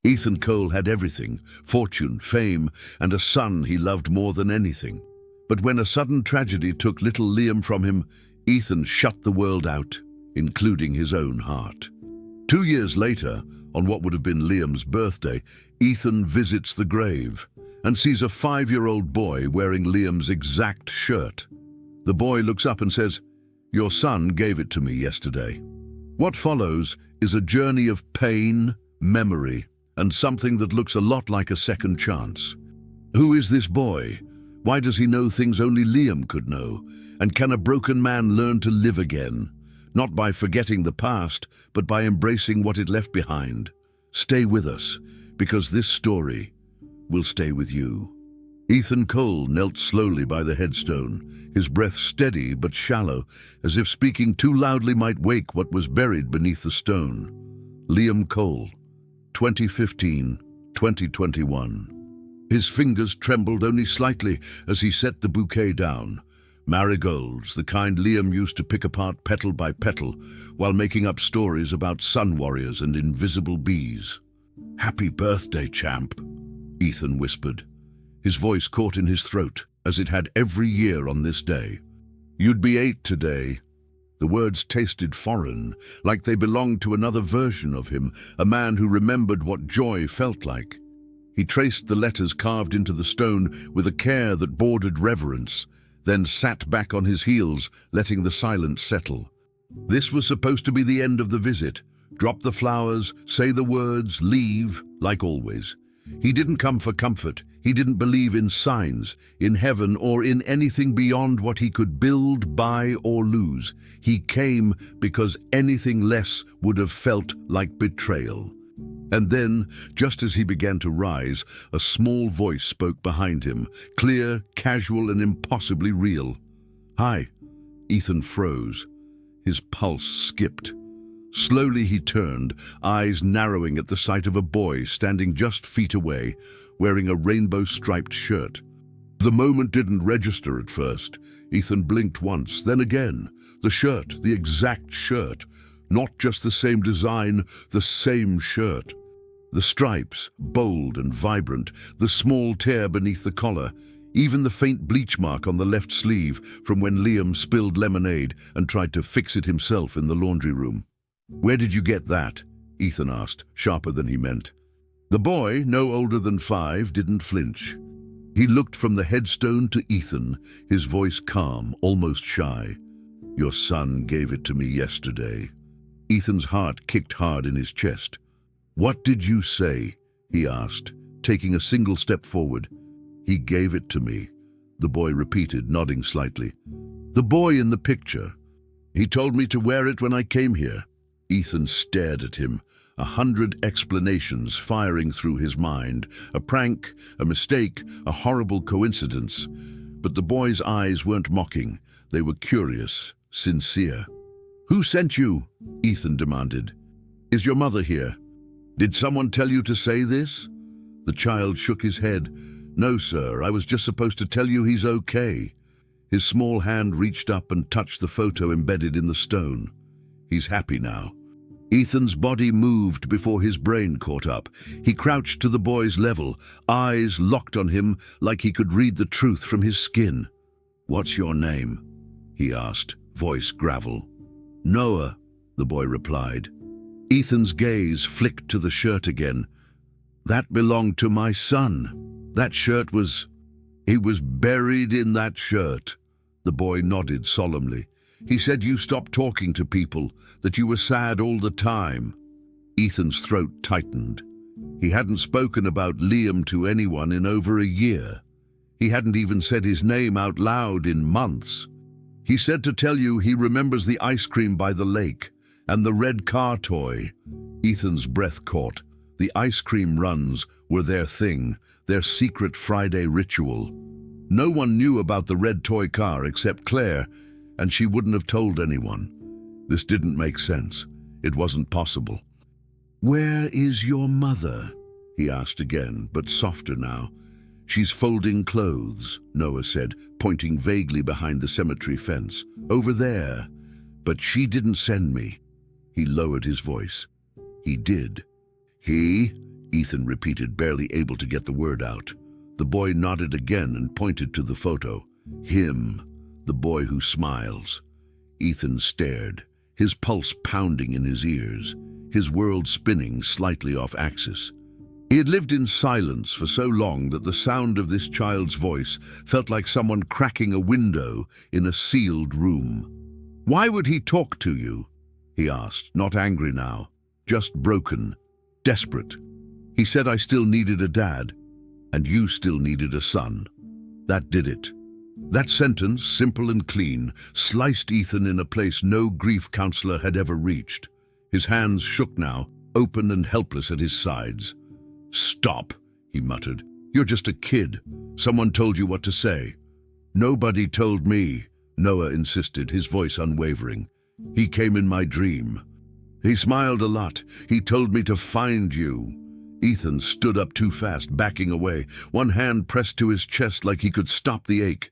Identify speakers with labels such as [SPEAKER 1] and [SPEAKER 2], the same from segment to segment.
[SPEAKER 1] Ethan Cole had everything: fortune, fame, and a son he loved more than anything. But when a sudden tragedy took little Liam from him, Ethan shut the world out, including his own heart. 2 years later, on what would have been Liam's birthday, Ethan visits the grave and sees a 5-year-old boy wearing Liam's exact shirt. The boy looks up and says, "Your son gave it to me yesterday." What follows is a journey of pain, memory, and something that looks a lot like a second chance. Who is this boy? Why does he know things only Liam could know? And can a broken man learn to live again? Not by forgetting the past, but by embracing what it left behind. Stay with us, because this story will stay with you. Ethan Cole knelt slowly by the headstone, his breath steady but shallow, as if speaking too loudly might wake what was buried beneath the stone. Liam Cole, 2015-2021. His fingers trembled only slightly as he set the bouquet down. Marigolds, the kind Liam used to pick apart petal by petal, while making up stories about sun warriors and invisible bees. "Happy birthday, champ," Ethan whispered. His voice caught in his throat, as it had every year on this day. "You'd be 8 today." The words tasted foreign, like they belonged to another version of him, a man who remembered what joy felt like. He traced the letters carved into the stone with a care that bordered reverence, then sat back on his heels, letting the silence settle. This was supposed to be the end of the visit. Drop the flowers, say the words, leave, like always. He didn't come for comfort. He didn't believe in signs, in heaven, or in anything beyond what he could build, buy, or lose. He came because anything less would have felt like betrayal. And then, just as he began to rise, a small voice spoke behind him, clear, casual, and impossibly real. "Hi." Ethan froze. His pulse skipped. Slowly he turned, eyes narrowing at the sight of a boy standing just feet away, wearing a rainbow-striped shirt. The moment didn't register at first. Ethan blinked once, then again. The shirt, the exact shirt. Not just the same design, the same shirt. The stripes, bold and vibrant, the small tear beneath the collar, even the faint bleach mark on the left sleeve from when Liam spilled lemonade and tried to fix it himself in the laundry room. "Where did you get that?" Ethan asked, sharper than he meant. The boy, no older than 5, didn't flinch. He looked from the headstone to Ethan, his voice calm, almost shy. "Your son gave it to me yesterday." Ethan's heart kicked hard in his chest. "What did you say?" he asked, taking a single step forward. "He gave it to me," the boy repeated, nodding slightly. "The boy in the picture. He told me to wear it when I came here." Ethan stared at him, 100 explanations firing through his mind. A prank, a mistake, a horrible coincidence. But the boy's eyes weren't mocking. They were curious, sincere. "Who sent you?" Ethan demanded. "Is your mother here? Did someone tell you to say this?" The child shook his head. "No, sir, I was just supposed to tell you he's okay." His small hand reached up and touched the photo embedded in the stone. "He's happy now." Ethan's body moved before his brain caught up. He crouched to the boy's level, eyes locked on him like he could read the truth from his skin. "What's your name?" he asked, voice gravel. "Noah," the boy replied. Ethan's gaze flicked to the shirt again. "That belonged to my son. That shirt was... He was buried in that shirt." The boy nodded solemnly. "He said you stopped talking to people, that you were sad all the time." Ethan's throat tightened. He hadn't spoken about Liam to anyone in over a year. He hadn't even said his name out loud in months. "He said to tell you he remembers the ice cream by the lake and the red car toy." Ethan's breath caught. The ice cream runs were their thing, their secret Friday ritual. No one knew about the red toy car except Claire, and she wouldn't have told anyone. This didn't make sense. It wasn't possible. "Where is your mother?" he asked again, but softer now. "She's folding clothes," Noah said, pointing vaguely behind the cemetery fence. "Over there. But she didn't send me." He lowered his voice. "He did." "He?" Ethan repeated, barely able to get the word out. The boy nodded again and pointed to the photo. Him, the boy who smiles. Ethan stared, his pulse pounding in his ears, his world spinning slightly off axis. He had lived in silence for so long that the sound of this child's voice felt like someone cracking a window in a sealed room. "Why would he talk to you?" he asked, not angry now, just broken, desperate. "He said I still needed a dad, and you still needed a son." That did it. That sentence, simple and clean, sliced Ethan in a place no grief counselor had ever reached. His hands shook now, open and helpless at his sides. "Stop," he muttered. "You're just a kid. Someone told you what to say." "Nobody told me," Noah insisted, his voice unwavering. "He came in my dream. He smiled a lot. He told me to find you." Ethan stood up too fast, backing away, one hand pressed to his chest like he could stop the ache.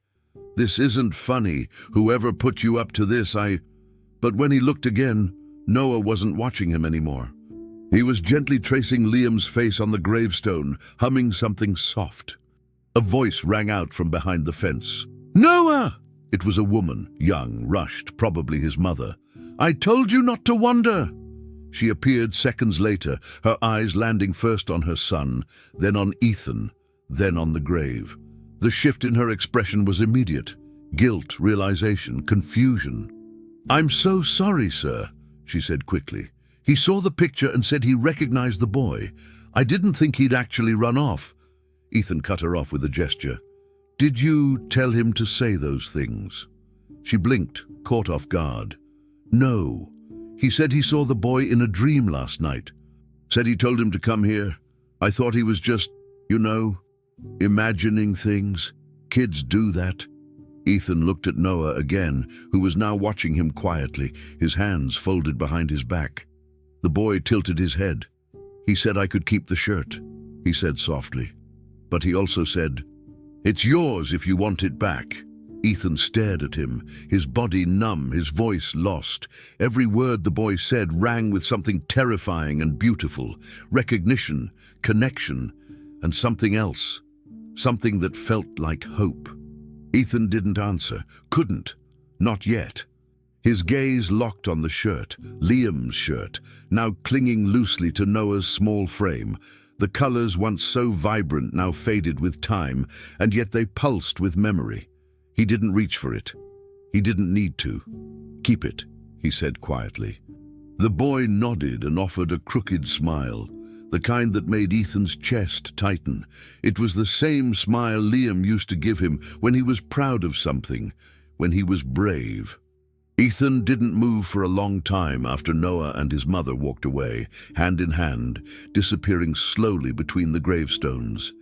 [SPEAKER 1] "This isn't funny. Whoever put you up to this, But when he looked again, Noah wasn't watching him anymore. He was gently tracing Liam's face on the gravestone, humming something soft. A voice rang out from behind the fence. "Noah!" It was a woman, young, rushed, probably his mother. "I told you not to wander." She appeared seconds later, her eyes landing first on her son, then on Ethan, then on the grave. The shift in her expression was immediate. Guilt, realization, confusion. "I'm so sorry, sir," she said quickly. "He saw the picture and said he recognized the boy. I didn't think he'd actually run off." Ethan cut her off with a gesture. "Did you tell him to say those things?" She blinked, caught off guard. "No. He said he saw the boy in a dream last night. Said he told him to come here. I thought he was just, imagining things. Kids do that." Ethan looked at Noah again, who was now watching him quietly, his hands folded behind his back. The boy tilted his head. "He said I could keep the shirt," he said softly. "But he also said, 'It's yours if you want it back.'" Ethan stared at him, his body numb, his voice lost. Every word the boy said rang with something terrifying and beautiful. Recognition, connection, and something else. Something that felt like hope. Ethan didn't answer, couldn't, not yet. His gaze locked on the shirt, Liam's shirt, now clinging loosely to Noah's small frame. The colors, once so vibrant, now faded with time, and yet they pulsed with memory. He didn't reach for it. He didn't need to. "Keep it," he said quietly. The boy nodded and offered a crooked smile, the kind that made Ethan's chest tighten. It was the same smile Liam used to give him when he was proud of something, when he was brave. Ethan didn't move for a long time after Noah and his mother walked away, hand in hand, disappearing slowly between the gravestones.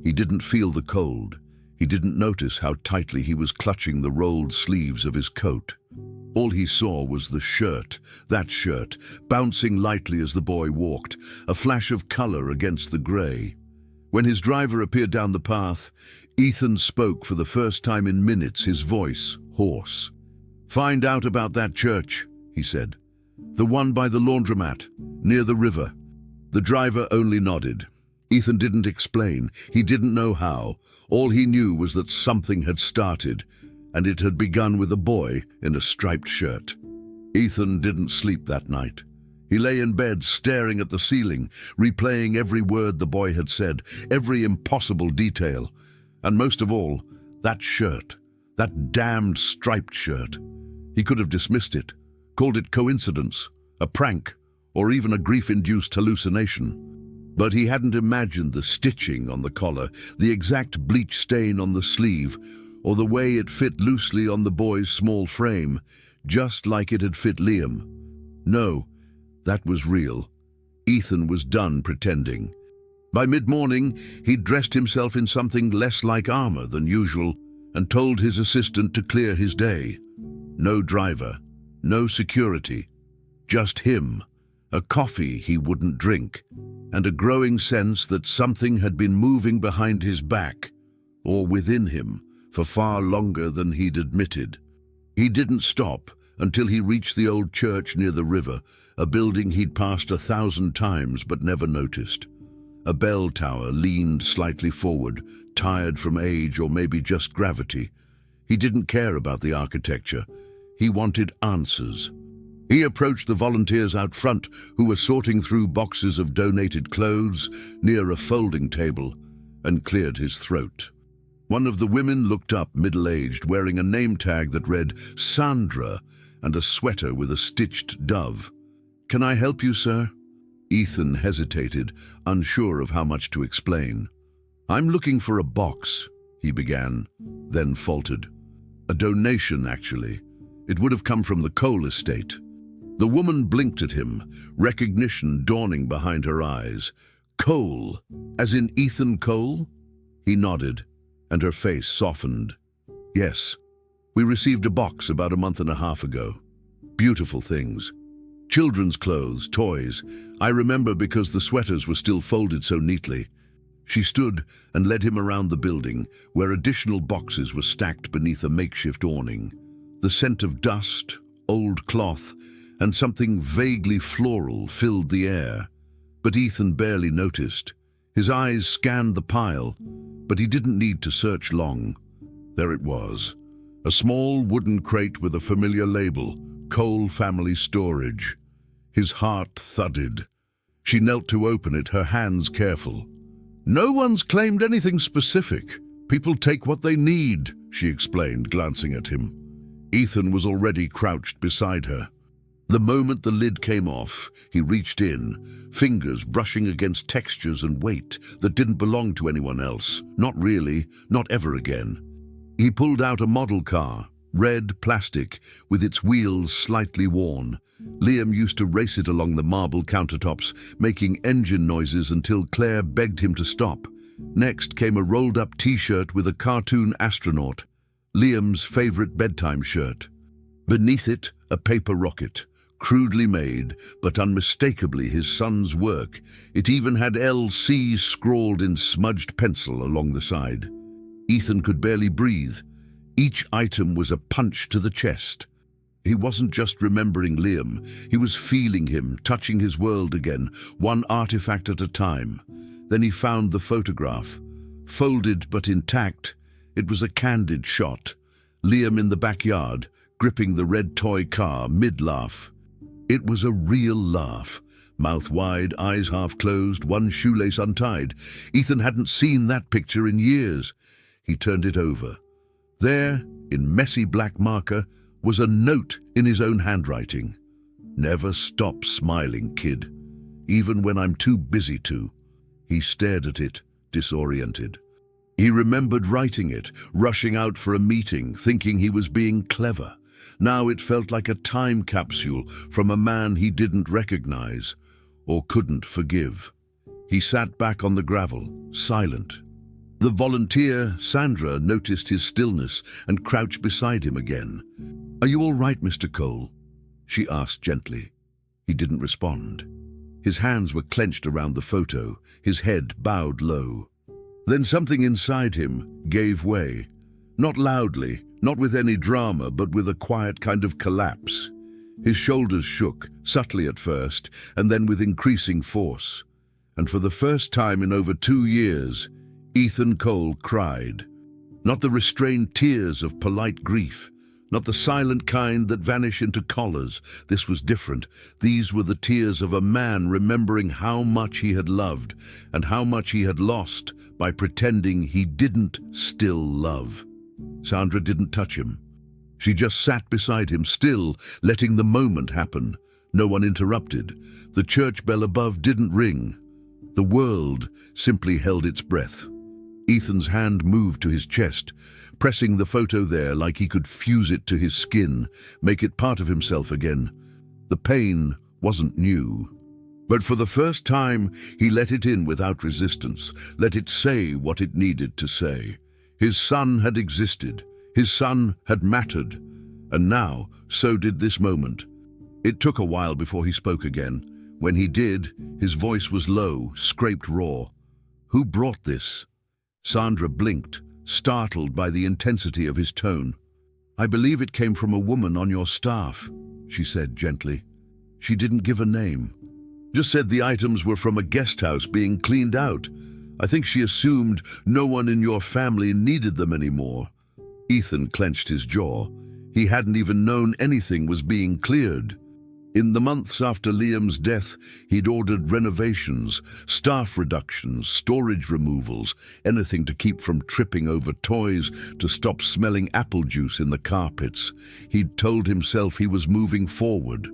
[SPEAKER 1] He didn't feel the cold. He didn't notice how tightly he was clutching the rolled sleeves of his coat. All he saw was the shirt, that shirt, bouncing lightly as the boy walked, a flash of color against the gray. When his driver appeared down the path, Ethan spoke for the first time in minutes, his voice hoarse. "Find out about that church," he said. "The one by the laundromat, near the river." The driver only nodded. Ethan didn't explain. He didn't know how. All he knew was that something had started, and it had begun with a boy in a striped shirt. Ethan didn't sleep that night. He lay in bed, staring at the ceiling, replaying every word the boy had said, every impossible detail. And most of all, that shirt, that damned striped shirt. He could have dismissed it, called it coincidence, a prank, or even a grief-induced hallucination. But he hadn't imagined the stitching on the collar, the exact bleach stain on the sleeve, or the way it fit loosely on the boy's small frame, just like it had fit Liam. No, that was real. Ethan was done pretending. By mid-morning, he'd dressed himself in something less like armor than usual and told his assistant to clear his day. No driver, no security, just him, a coffee he wouldn't drink, and a growing sense that something had been moving behind his back, or within him, for far longer than he'd admitted. He didn't stop until he reached the old church near the river, a building he'd passed 1,000 times but never noticed. A bell tower leaned slightly forward, tired from age or maybe just gravity. He didn't care about the architecture. He wanted answers. He approached the volunteers out front who were sorting through boxes of donated clothes near a folding table and cleared his throat. One of the women looked up, middle-aged, wearing a name tag that read Sandra and a sweater with a stitched dove. "Can I help you, sir?" Ethan hesitated, unsure of how much to explain. "I'm looking for a box," he began, then faltered. "A donation, actually. It would have come from the Cole estate." The woman blinked at him, recognition dawning behind her eyes. "Cole? As in Ethan Cole?" He nodded, and her face softened. "Yes, we received a box about a month and a half ago. Beautiful things. Children's clothes, toys. I remember because the sweaters were still folded so neatly." She stood and led him around the building, where additional boxes were stacked beneath a makeshift awning. The scent of dust, old cloth, and something vaguely floral filled the air. But Ethan barely noticed. His eyes scanned the pile, but he didn't need to search long. There it was, a small wooden crate with a familiar label, Cole Family Storage. His heart thudded. She knelt to open it, her hands careful. "No one's claimed anything specific. People take what they need," she explained, glancing at him. Ethan was already crouched beside her. The moment the lid came off, he reached in, fingers brushing against textures and weight that didn't belong to anyone else. Not really, not ever again. He pulled out a model car, red plastic, with its wheels slightly worn. Liam used to race it along the marble countertops, making engine noises until Claire begged him to stop. Next came a rolled-up T-shirt with a cartoon astronaut, Liam's favorite bedtime shirt. Beneath it, a paper rocket, crudely made, but unmistakably his son's work. It even had LC scrawled in smudged pencil along the side. Ethan could barely breathe. Each item was a punch to the chest. He wasn't just remembering Liam, he was feeling him, touching his world again, one artifact at a time. Then he found the photograph. Folded but intact, it was a candid shot. Liam in the backyard, gripping the red toy car, mid-laugh. It was a real laugh. Mouth wide, eyes half closed, one shoelace untied. Ethan hadn't seen that picture in years. He turned it over. There, in messy black marker, was a note in his own handwriting. "Never stop smiling, kid. Even when I'm too busy to." He stared at it, disoriented. He remembered writing it, rushing out for a meeting, thinking he was being clever. Now it felt like a time capsule from a man he didn't recognize or couldn't forgive. He sat back on the gravel, silent. The volunteer, Sandra, noticed his stillness and crouched beside him again. "Are you all right, Mr. Cole?" she asked gently. He didn't respond. His hands were clenched around the photo, his head bowed low. Then something inside him gave way. Not loudly, not with any drama, but with a quiet kind of collapse. His shoulders shook, subtly at first, and then with increasing force. And for the first time in over 2 years, Ethan Cole cried. Not the restrained tears of polite grief, not the silent kind that vanish into collars. This was different. These were the tears of a man remembering how much he had loved and how much he had lost by pretending he didn't still love. Sandra didn't touch him. She just sat beside him, still, letting the moment happen. No one interrupted. The church bell above didn't ring. The world simply held its breath. Ethan's hand moved to his chest, pressing the photo there like he could fuse it to his skin, make it part of himself again. The pain wasn't new. But for the first time, he let it in without resistance, let it say what it needed to say. His son had existed. His son had mattered. And now, so did this moment. It took a while before he spoke again. When he did, his voice was low, scraped raw. "Who brought this?" Sandra blinked, startled by the intensity of his tone. "I believe it came from a woman on your staff," she said gently. She didn't give a name. Just said the items were from a guest house being cleaned out. I think she assumed no one in your family needed them anymore." Ethan clenched his jaw. He hadn't even known anything was being cleared. In the months after Liam's death, he'd ordered renovations, staff reductions, storage removals, anything to keep from tripping over toys, to stop smelling apple juice in the carpets. He'd told himself he was moving forward.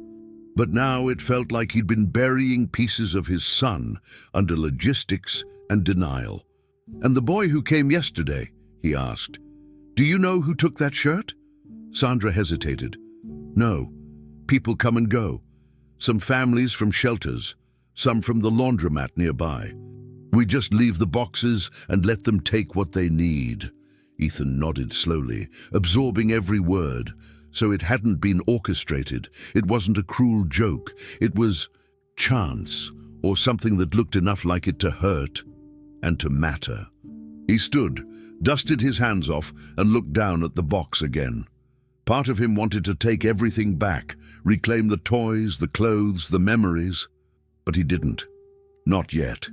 [SPEAKER 1] But now it felt like he'd been burying pieces of his son under logistics and denial. "And the boy who came yesterday?" he asked. "Do you know who took that shirt?" Sandra hesitated. "No. People come and go. Some families from shelters, some from the laundromat nearby. We just leave the boxes and let them take what they need." Ethan nodded slowly, absorbing every word. So it hadn't been orchestrated. It wasn't a cruel joke. It was chance, or something that looked enough like it to hurt and to matter. He stood, dusted his hands off, and looked down at the box again. Part of him wanted to take everything back, reclaim the toys, the clothes, the memories. But he didn't. Not yet.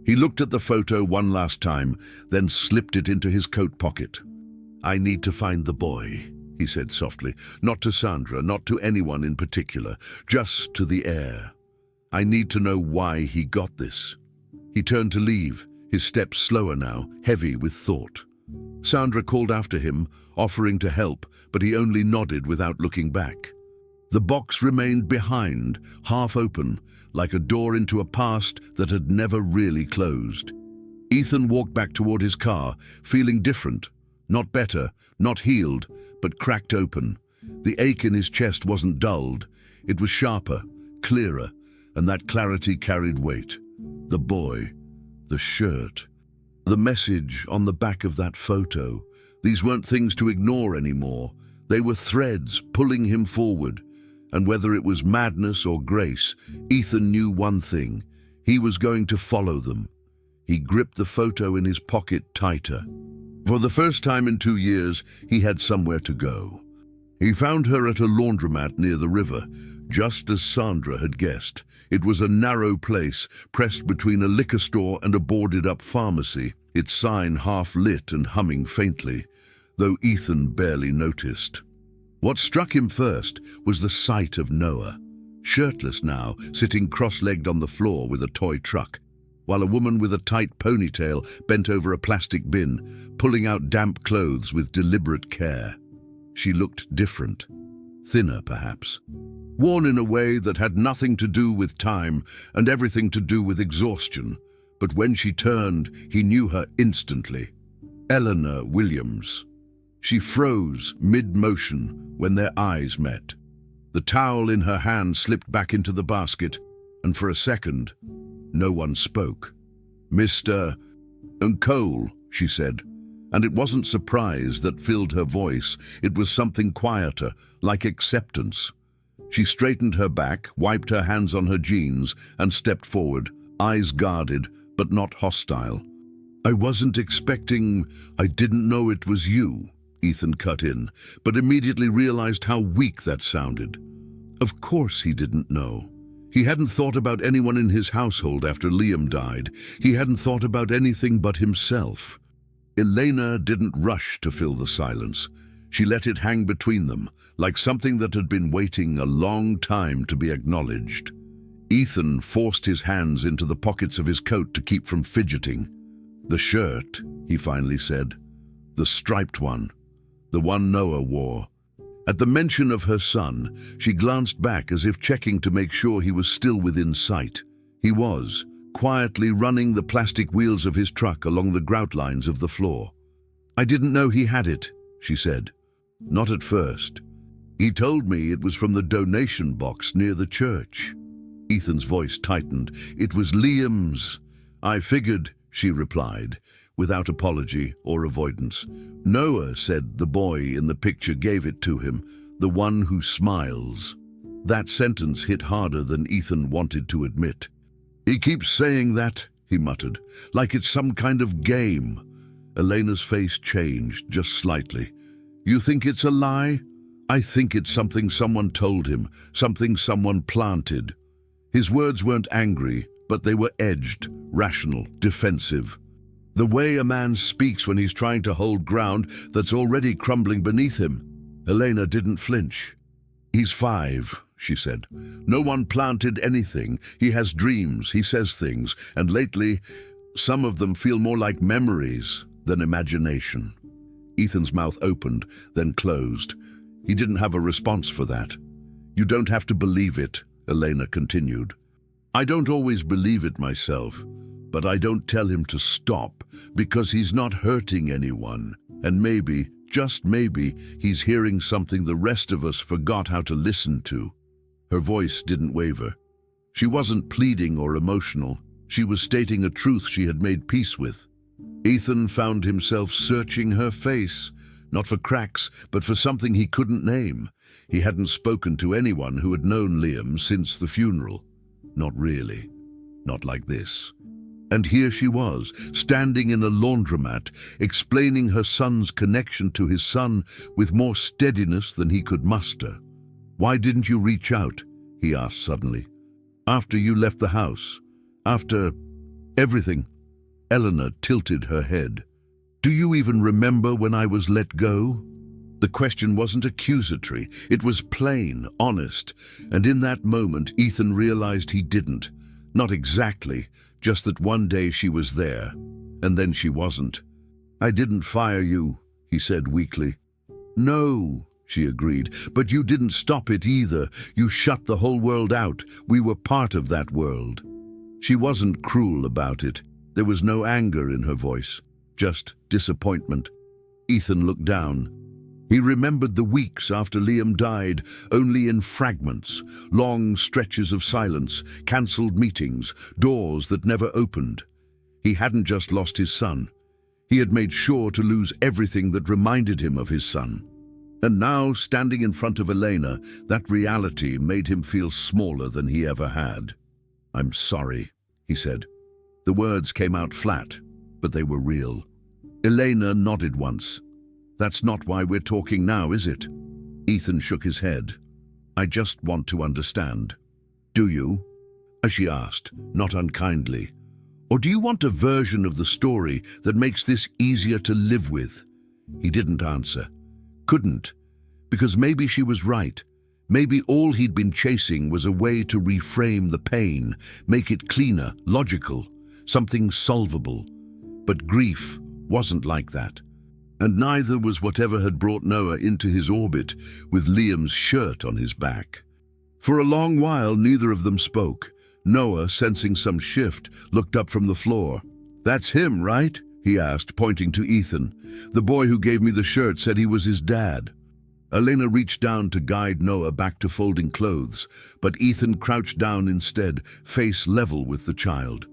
[SPEAKER 1] He looked at the photo one last time, then slipped it into his coat pocket. "I need to find the boy," he said softly. "Not to Sandra, not to anyone in particular, just to the heir. I need to know why he got this." He turned to leave, his steps slower now, heavy with thought. Sandra called after him, offering to help, but he only nodded without looking back. The box remained behind, half open, like a door into a past that had never really closed. Ethan walked back toward his car, feeling different. Not better, not healed, but cracked open. The ache in his chest wasn't dulled. It was sharper, clearer, and that clarity carried weight. The boy, the shirt, the message on the back of that photo. These weren't things to ignore anymore. They were threads pulling him forward. And whether it was madness or grace, Ethan knew one thing. He was going to follow them. He gripped the photo in his pocket tighter. For the first time in 2 years, he had somewhere to go. He found her at a laundromat near the river, just as Sandra had guessed. It was a narrow place, pressed between a liquor store and a boarded-up pharmacy, its sign half lit and humming faintly, though Ethan barely noticed. What struck him first was the sight of Noah, shirtless now, sitting cross-legged on the floor with a toy truck, while a woman with a tight ponytail bent over a plastic bin, pulling out damp clothes with deliberate care. She looked different, thinner perhaps, worn in a way that had nothing to do with time and everything to do with exhaustion. But when she turned, he knew her instantly. Eleanor Williams. She froze mid-motion when their eyes met. The towel in her hand slipped back into the basket, and for a second, no one spoke. "Mr. Cole," she said, and it wasn't surprise that filled her voice. It was something quieter, like acceptance. She straightened her back, wiped her hands on her jeans, and stepped forward, eyes guarded, but not hostile. "I wasn't expecting. I didn't know it was you," Ethan cut in, but immediately realized how weak that sounded. Of course he didn't know. He hadn't thought about anyone in his household after Liam died. He hadn't thought about anything but himself. Elena didn't rush to fill the silence. She let it hang between them, like something that had been waiting a long time to be acknowledged. Ethan forced his hands into the pockets of his coat to keep from fidgeting. "The shirt," he finally said. "The striped one. The one Noah wore." At the mention of her son, she glanced back as if checking to make sure he was still within sight. He was, quietly running the plastic wheels of his truck along the grout lines of the floor. "I didn't know he had it," she said. "Not at first. He told me it was from the donation box near the church." Ethan's voice tightened. "It was Liam's. I figured," she replied, without apology or avoidance. "Noah said the boy in the picture gave it to him, the one who smiles." That sentence hit harder than Ethan wanted to admit. "He keeps saying that," he muttered, "like it's some kind of game." Elena's face changed just slightly. "You think it's a lie?" "I think it's something someone told him, something someone planted." His words weren't angry, but they were edged, rational, defensive. The way a man speaks when he's trying to hold ground that's already crumbling beneath him. Elena didn't flinch. "He's 5, she said. "No one planted anything. He has dreams, he says things, and lately, some of them feel more like memories than imagination." Ethan's mouth opened, then closed. He didn't have a response for that. "You don't have to believe it," Elena continued. "I don't always believe it myself, but I don't tell him to stop, because he's not hurting anyone. And maybe, just maybe, he's hearing something the rest of us forgot how to listen to." Her voice didn't waver. She wasn't pleading or emotional. She was stating a truth she had made peace with. Ethan found himself searching her face, not for cracks, but for something he couldn't name. He hadn't spoken to anyone who had known Liam since the funeral. Not really. Not like this. And here she was, standing in a laundromat, explaining her son's connection to his son with more steadiness than he could muster. "Why didn't you reach out?" he asked suddenly. "After you left the house? After everything?" Eleanor tilted her head. "Do you even remember when I was let go?" The question wasn't accusatory. It was plain, honest, and in that moment Ethan realized he didn't. Not exactly, just that one day she was there, and then she wasn't. "I didn't fire you," he said weakly. "No," she agreed, "but you didn't stop it either. You shut the whole world out. We were part of that world." She wasn't cruel about it. There was no anger in her voice, just disappointment. Ethan looked down. He remembered the weeks after Liam died, only in fragments, long stretches of silence, cancelled meetings, doors that never opened. He hadn't just lost his son. He had made sure to lose everything that reminded him of his son. And now, standing in front of Elena, that reality made him feel smaller than he ever had. "I'm sorry," he said. The words came out flat, but they were real. Elena nodded once. "That's not why we're talking now, is it?" Ethan shook his head. "I just want to understand." "Do you?" she asked, not unkindly. "Or do you want a version of the story that makes this easier to live with?" He didn't answer. Couldn't. Because maybe she was right. Maybe all he'd been chasing was a way to reframe the pain, make it cleaner, logical, something solvable. But grief wasn't like that. And neither was whatever had brought Noah into his orbit with Liam's shirt on his back. For a long while, neither of them spoke. Noah, sensing some shift, looked up from the floor. "That's him, right?" he asked, pointing to Ethan. "The boy who gave me the shirt said he was his dad." Elena reached down to guide Noah back to folding clothes, but Ethan crouched down instead, face level with the child.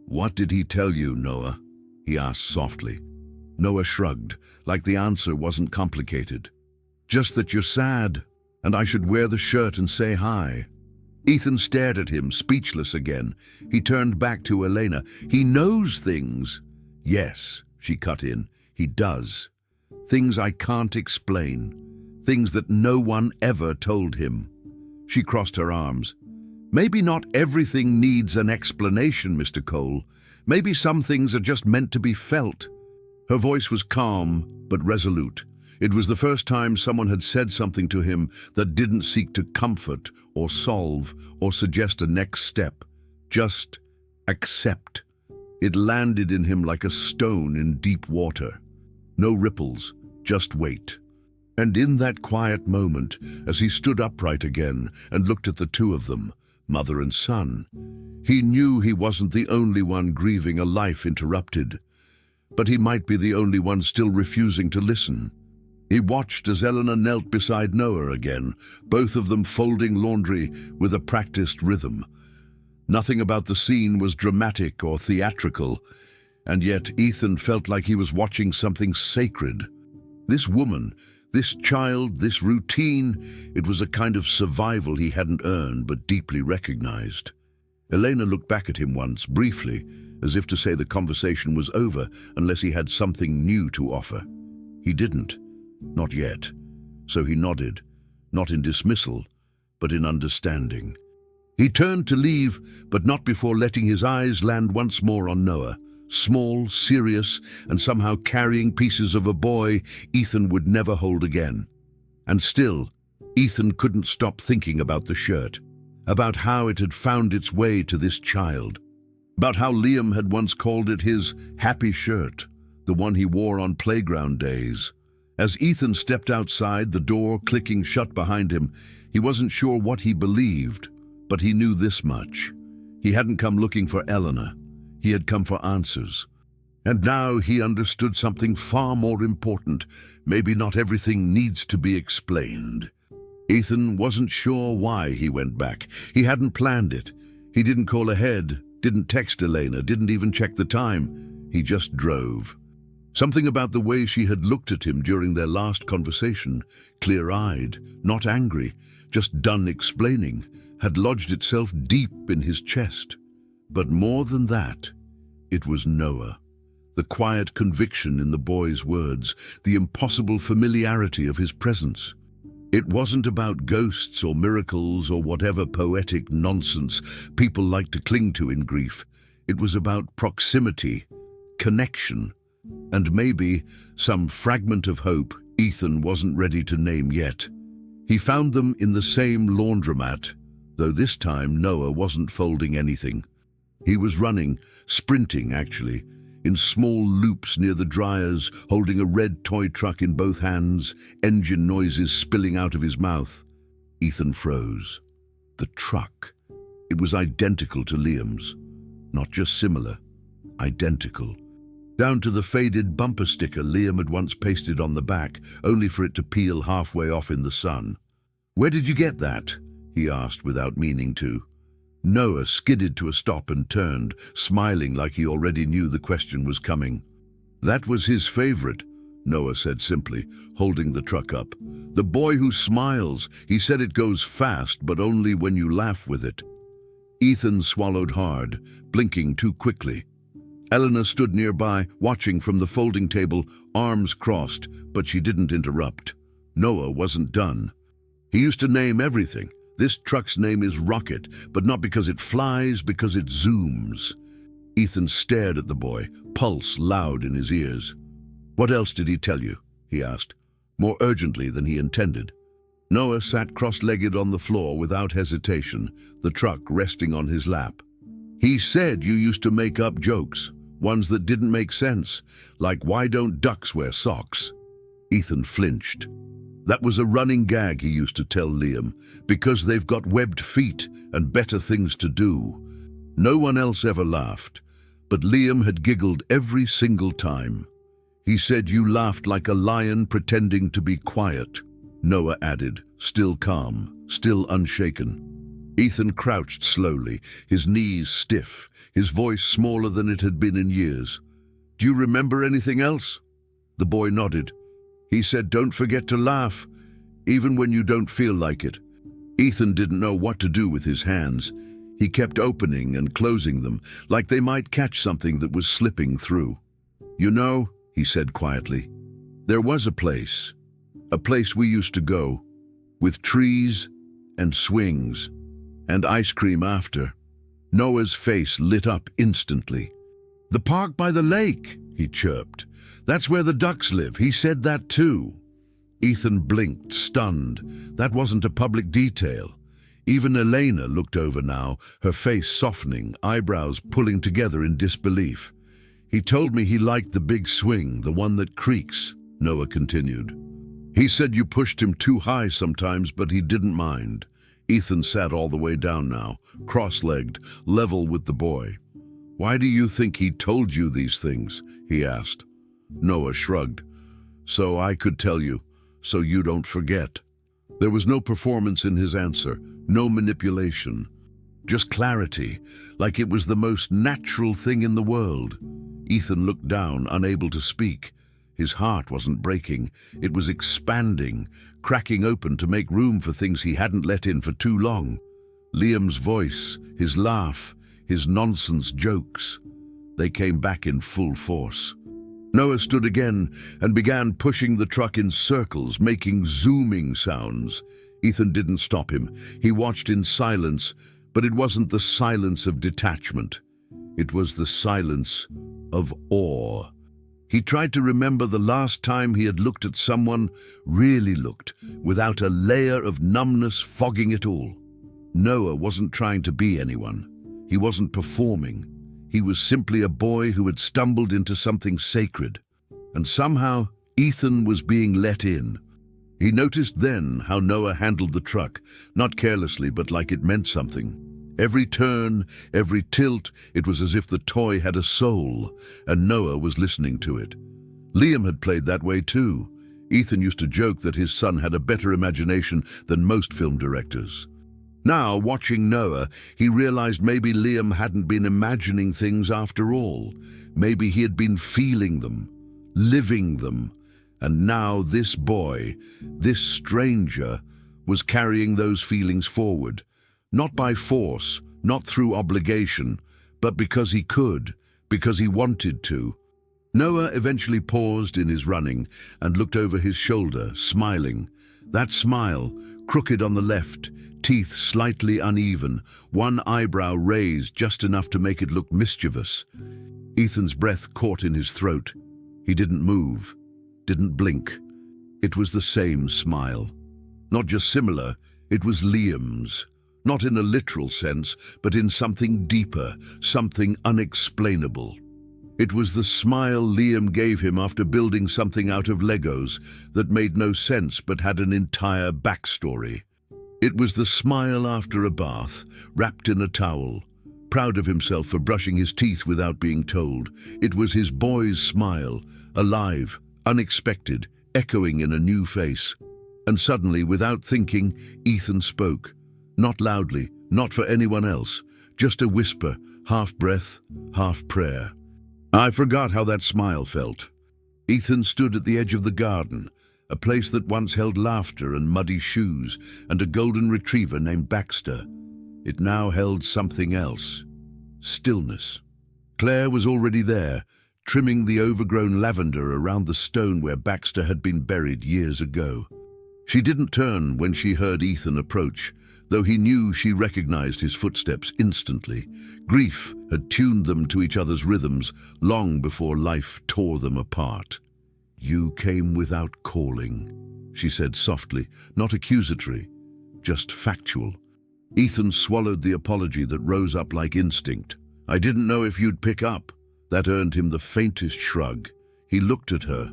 [SPEAKER 1] "What did he tell you, Noah?" he asked softly. Noah shrugged, like the answer wasn't complicated. "Just that you're sad, and I should wear the shirt and say hi." Ethan stared at him, speechless again. He turned back to Elena. "He knows things." "Yes," she cut in, "he does. Things I can't explain. Things that no one ever told him." She crossed her arms. "Maybe not everything needs an explanation, Mr. Cole. Maybe some things are just meant to be felt." Her voice was calm, but resolute. It was the first time someone had said something to him that didn't seek to comfort or solve or suggest a next step. Just accept. It landed in him like a stone in deep water. No ripples, just weight. And in that quiet moment, as he stood upright again and looked at the two of them, mother and son, he knew he wasn't the only one grieving a life interrupted. But he might be the only one still refusing to listen. He watched as Eleanor knelt beside Noah again, both of them folding laundry with a practiced rhythm. Nothing about the scene was dramatic or theatrical, and yet Ethan felt like he was watching something sacred. This woman, this child, this routine, it was a kind of survival he hadn't earned but deeply recognized. Elena looked back at him once, briefly, as if to say the conversation was over unless he had something new to offer. He didn't. Not yet. So he nodded, not in dismissal, but in understanding. He turned to leave, but not before letting his eyes land once more on Noah, small, serious, and somehow carrying pieces of a boy Ethan would never hold again. And still, Ethan couldn't stop thinking about the shirt, about how it had found its way to this child, about how Liam had once called it his happy shirt, the one he wore on playground days. As Ethan stepped outside, the door clicking shut behind him, he wasn't sure what he believed, but he knew this much. He hadn't come looking for Eleanor. He had come for answers. And now he understood something far more important. Maybe not everything needs to be explained. Ethan wasn't sure why he went back. He hadn't planned it. He didn't call ahead, didn't text Elena, didn't even check the time. He just drove. Something about the way she had looked at him during their last conversation, clear-eyed, not angry, just done explaining, had lodged itself deep in his chest. But more than that, it was Noah. The quiet conviction in the boy's words, the impossible familiarity of his presence. It wasn't about ghosts or miracles or whatever poetic nonsense people like to cling to in grief. It was about proximity, connection, and maybe some fragment of hope Ethan wasn't ready to name yet. He found them in the same laundromat, though this time Noah wasn't folding anything. He was running, sprinting actually, in small loops near the dryers, holding a red toy truck in both hands, engine noises spilling out of his mouth. Ethan froze. The truck. It was identical to Liam's. Not just similar, identical. Down to the faded bumper sticker Liam had once pasted on the back, only for it to peel halfway off in the sun. "Where did you get that?" he asked without meaning to. Noah skidded to a stop and turned, smiling like he already knew the question was coming. "That was his favorite," Noah said simply, holding the truck up. "The boy who smiles. He said it goes fast, but only when you laugh with it." Ethan swallowed hard, blinking too quickly. Eleanor stood nearby, watching from the folding table, arms crossed, but she didn't interrupt. Noah wasn't done. "He used to name everything. This truck's name is Rocket, but not because it flies, because it zooms." Ethan stared at the boy, pulse loud in his ears. "What else did he tell you?" he asked, more urgently than he intended. Noah sat cross-legged on the floor without hesitation, the truck resting on his lap. "He said you used to make up jokes, ones that didn't make sense, like why don't ducks wear socks?" Ethan flinched. That was a running gag he used to tell Liam, because they've got webbed feet and better things to do. No one else ever laughed, but Liam had giggled every single time. "He said you laughed like a lion pretending to be quiet," Noah added, still calm, still unshaken. Ethan crouched slowly, his knees stiff, his voice smaller than it had been in years. "Do you remember anything else?" The boy nodded. "He said don't forget to laugh, even when you don't feel like it." Ethan didn't know what to do with his hands. He kept opening and closing them, like they might catch something that was slipping through. "You know," he said quietly, "there was a place we used to go, with trees and swings, and ice cream after." Noah's face lit up instantly. "The park by the lake," he chirped. "That's where the ducks live. He said that too." Ethan blinked, stunned. That wasn't a public detail. Even Elena looked over now, her face softening, eyebrows pulling together in disbelief. "He told me he liked the big swing, the one that creaks," Noah continued. "He said you pushed him too high sometimes, but he didn't mind." Ethan sat all the way down now, cross-legged, level with the boy. "Why do you think he told you these things?" he asked. Noah shrugged. "So I could tell you, so you don't forget." There was no performance in his answer, no manipulation. Just clarity, like it was the most natural thing in the world. Ethan looked down, unable to speak. His heart wasn't breaking, it was expanding, cracking open to make room for things he hadn't let in for too long. Liam's voice, his laugh, his nonsense jokes. They came back in full force. Noah stood again and began pushing the truck in circles, making zooming sounds. Ethan didn't stop him. He watched in silence, But it wasn't the silence of detachment. It was the silence of awe. He tried to remember the last time he had looked at someone, really looked, without a layer of numbness fogging it all. Noah wasn't trying to be anyone. He wasn't performing. He was simply a boy who had stumbled into something sacred. And somehow, Ethan was being let in. He noticed then how Noah handled the truck, not carelessly, but like it meant something. Every turn, every tilt, it was as if the toy had a soul, and Noah was listening to it. Liam had played that way too. Ethan used to joke that his son had a better imagination than most film directors. Now, watching Noah, he realized maybe Liam hadn't been imagining things after all. Maybe he had been feeling them, living them. And now this boy, this stranger, was carrying those feelings forward. Not by force, not through obligation, but because he could, because he wanted to. Noah eventually paused in his running and looked over his shoulder, smiling. That smile, crooked on the left, teeth slightly uneven, one eyebrow raised just enough to make it look mischievous. Ethan's breath caught in his throat. He didn't move, didn't blink. It was the same smile. Not just similar, it was Liam's. Not in a literal sense, but in something deeper, something unexplainable. It was the smile Liam gave him after building something out of Legos that made no sense but had an entire backstory. It was the smile after a bath, wrapped in a towel, proud of himself for brushing his teeth without being told. It was his boy's smile, alive, unexpected, echoing in a new face. And suddenly, without thinking, Ethan spoke. Not loudly, not for anyone else, just a whisper, half breath, half prayer. I forgot how that smile felt. Ethan stood at the edge of the garden, a place that once held laughter and muddy shoes and a golden retriever named Baxter. It now held something else. Stillness. Claire was already there, trimming the overgrown lavender around the stone where Baxter had been buried years ago. She didn't turn when she heard Ethan approach, though he knew she recognized his footsteps instantly. Grief had tuned them to each other's rhythms long before life tore them apart. "You came without calling," she said softly, not accusatory, just factual. Ethan swallowed the apology that rose up like instinct. "I didn't know if you'd pick up." That earned him the faintest shrug. He looked at her,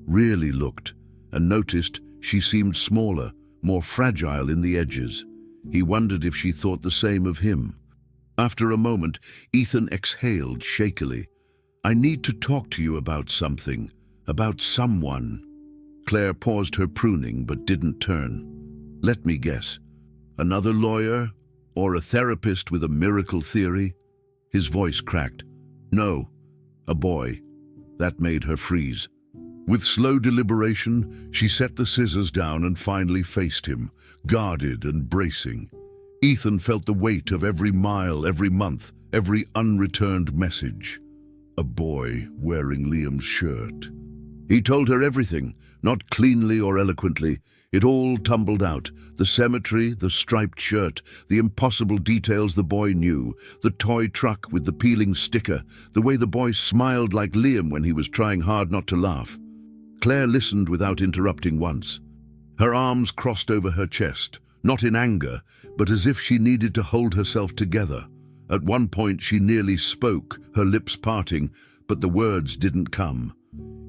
[SPEAKER 1] really looked, and noticed she seemed smaller, more fragile in the edges. He wondered if she thought the same of him. After a moment, Ethan exhaled shakily. "I need to talk to you about something, about someone." Claire paused her pruning but didn't turn. "Let me guess. Another lawyer? Or a therapist with a miracle theory?" His voice cracked. "No, a boy." That made her freeze. With slow deliberation, she set the scissors down and finally faced him, guarded and bracing. Ethan felt the weight of every mile, every month, every unreturned message. A boy wearing Liam's shirt. He told her everything, not cleanly or eloquently. It all tumbled out. The cemetery, the striped shirt, the impossible details the boy knew, the toy truck with the peeling sticker, the way the boy smiled like Liam when he was trying hard not to laugh. Claire listened without interrupting once. Her arms crossed over her chest, not in anger, but as if she needed to hold herself together. At one point she nearly spoke, her lips parting, but the words didn't come.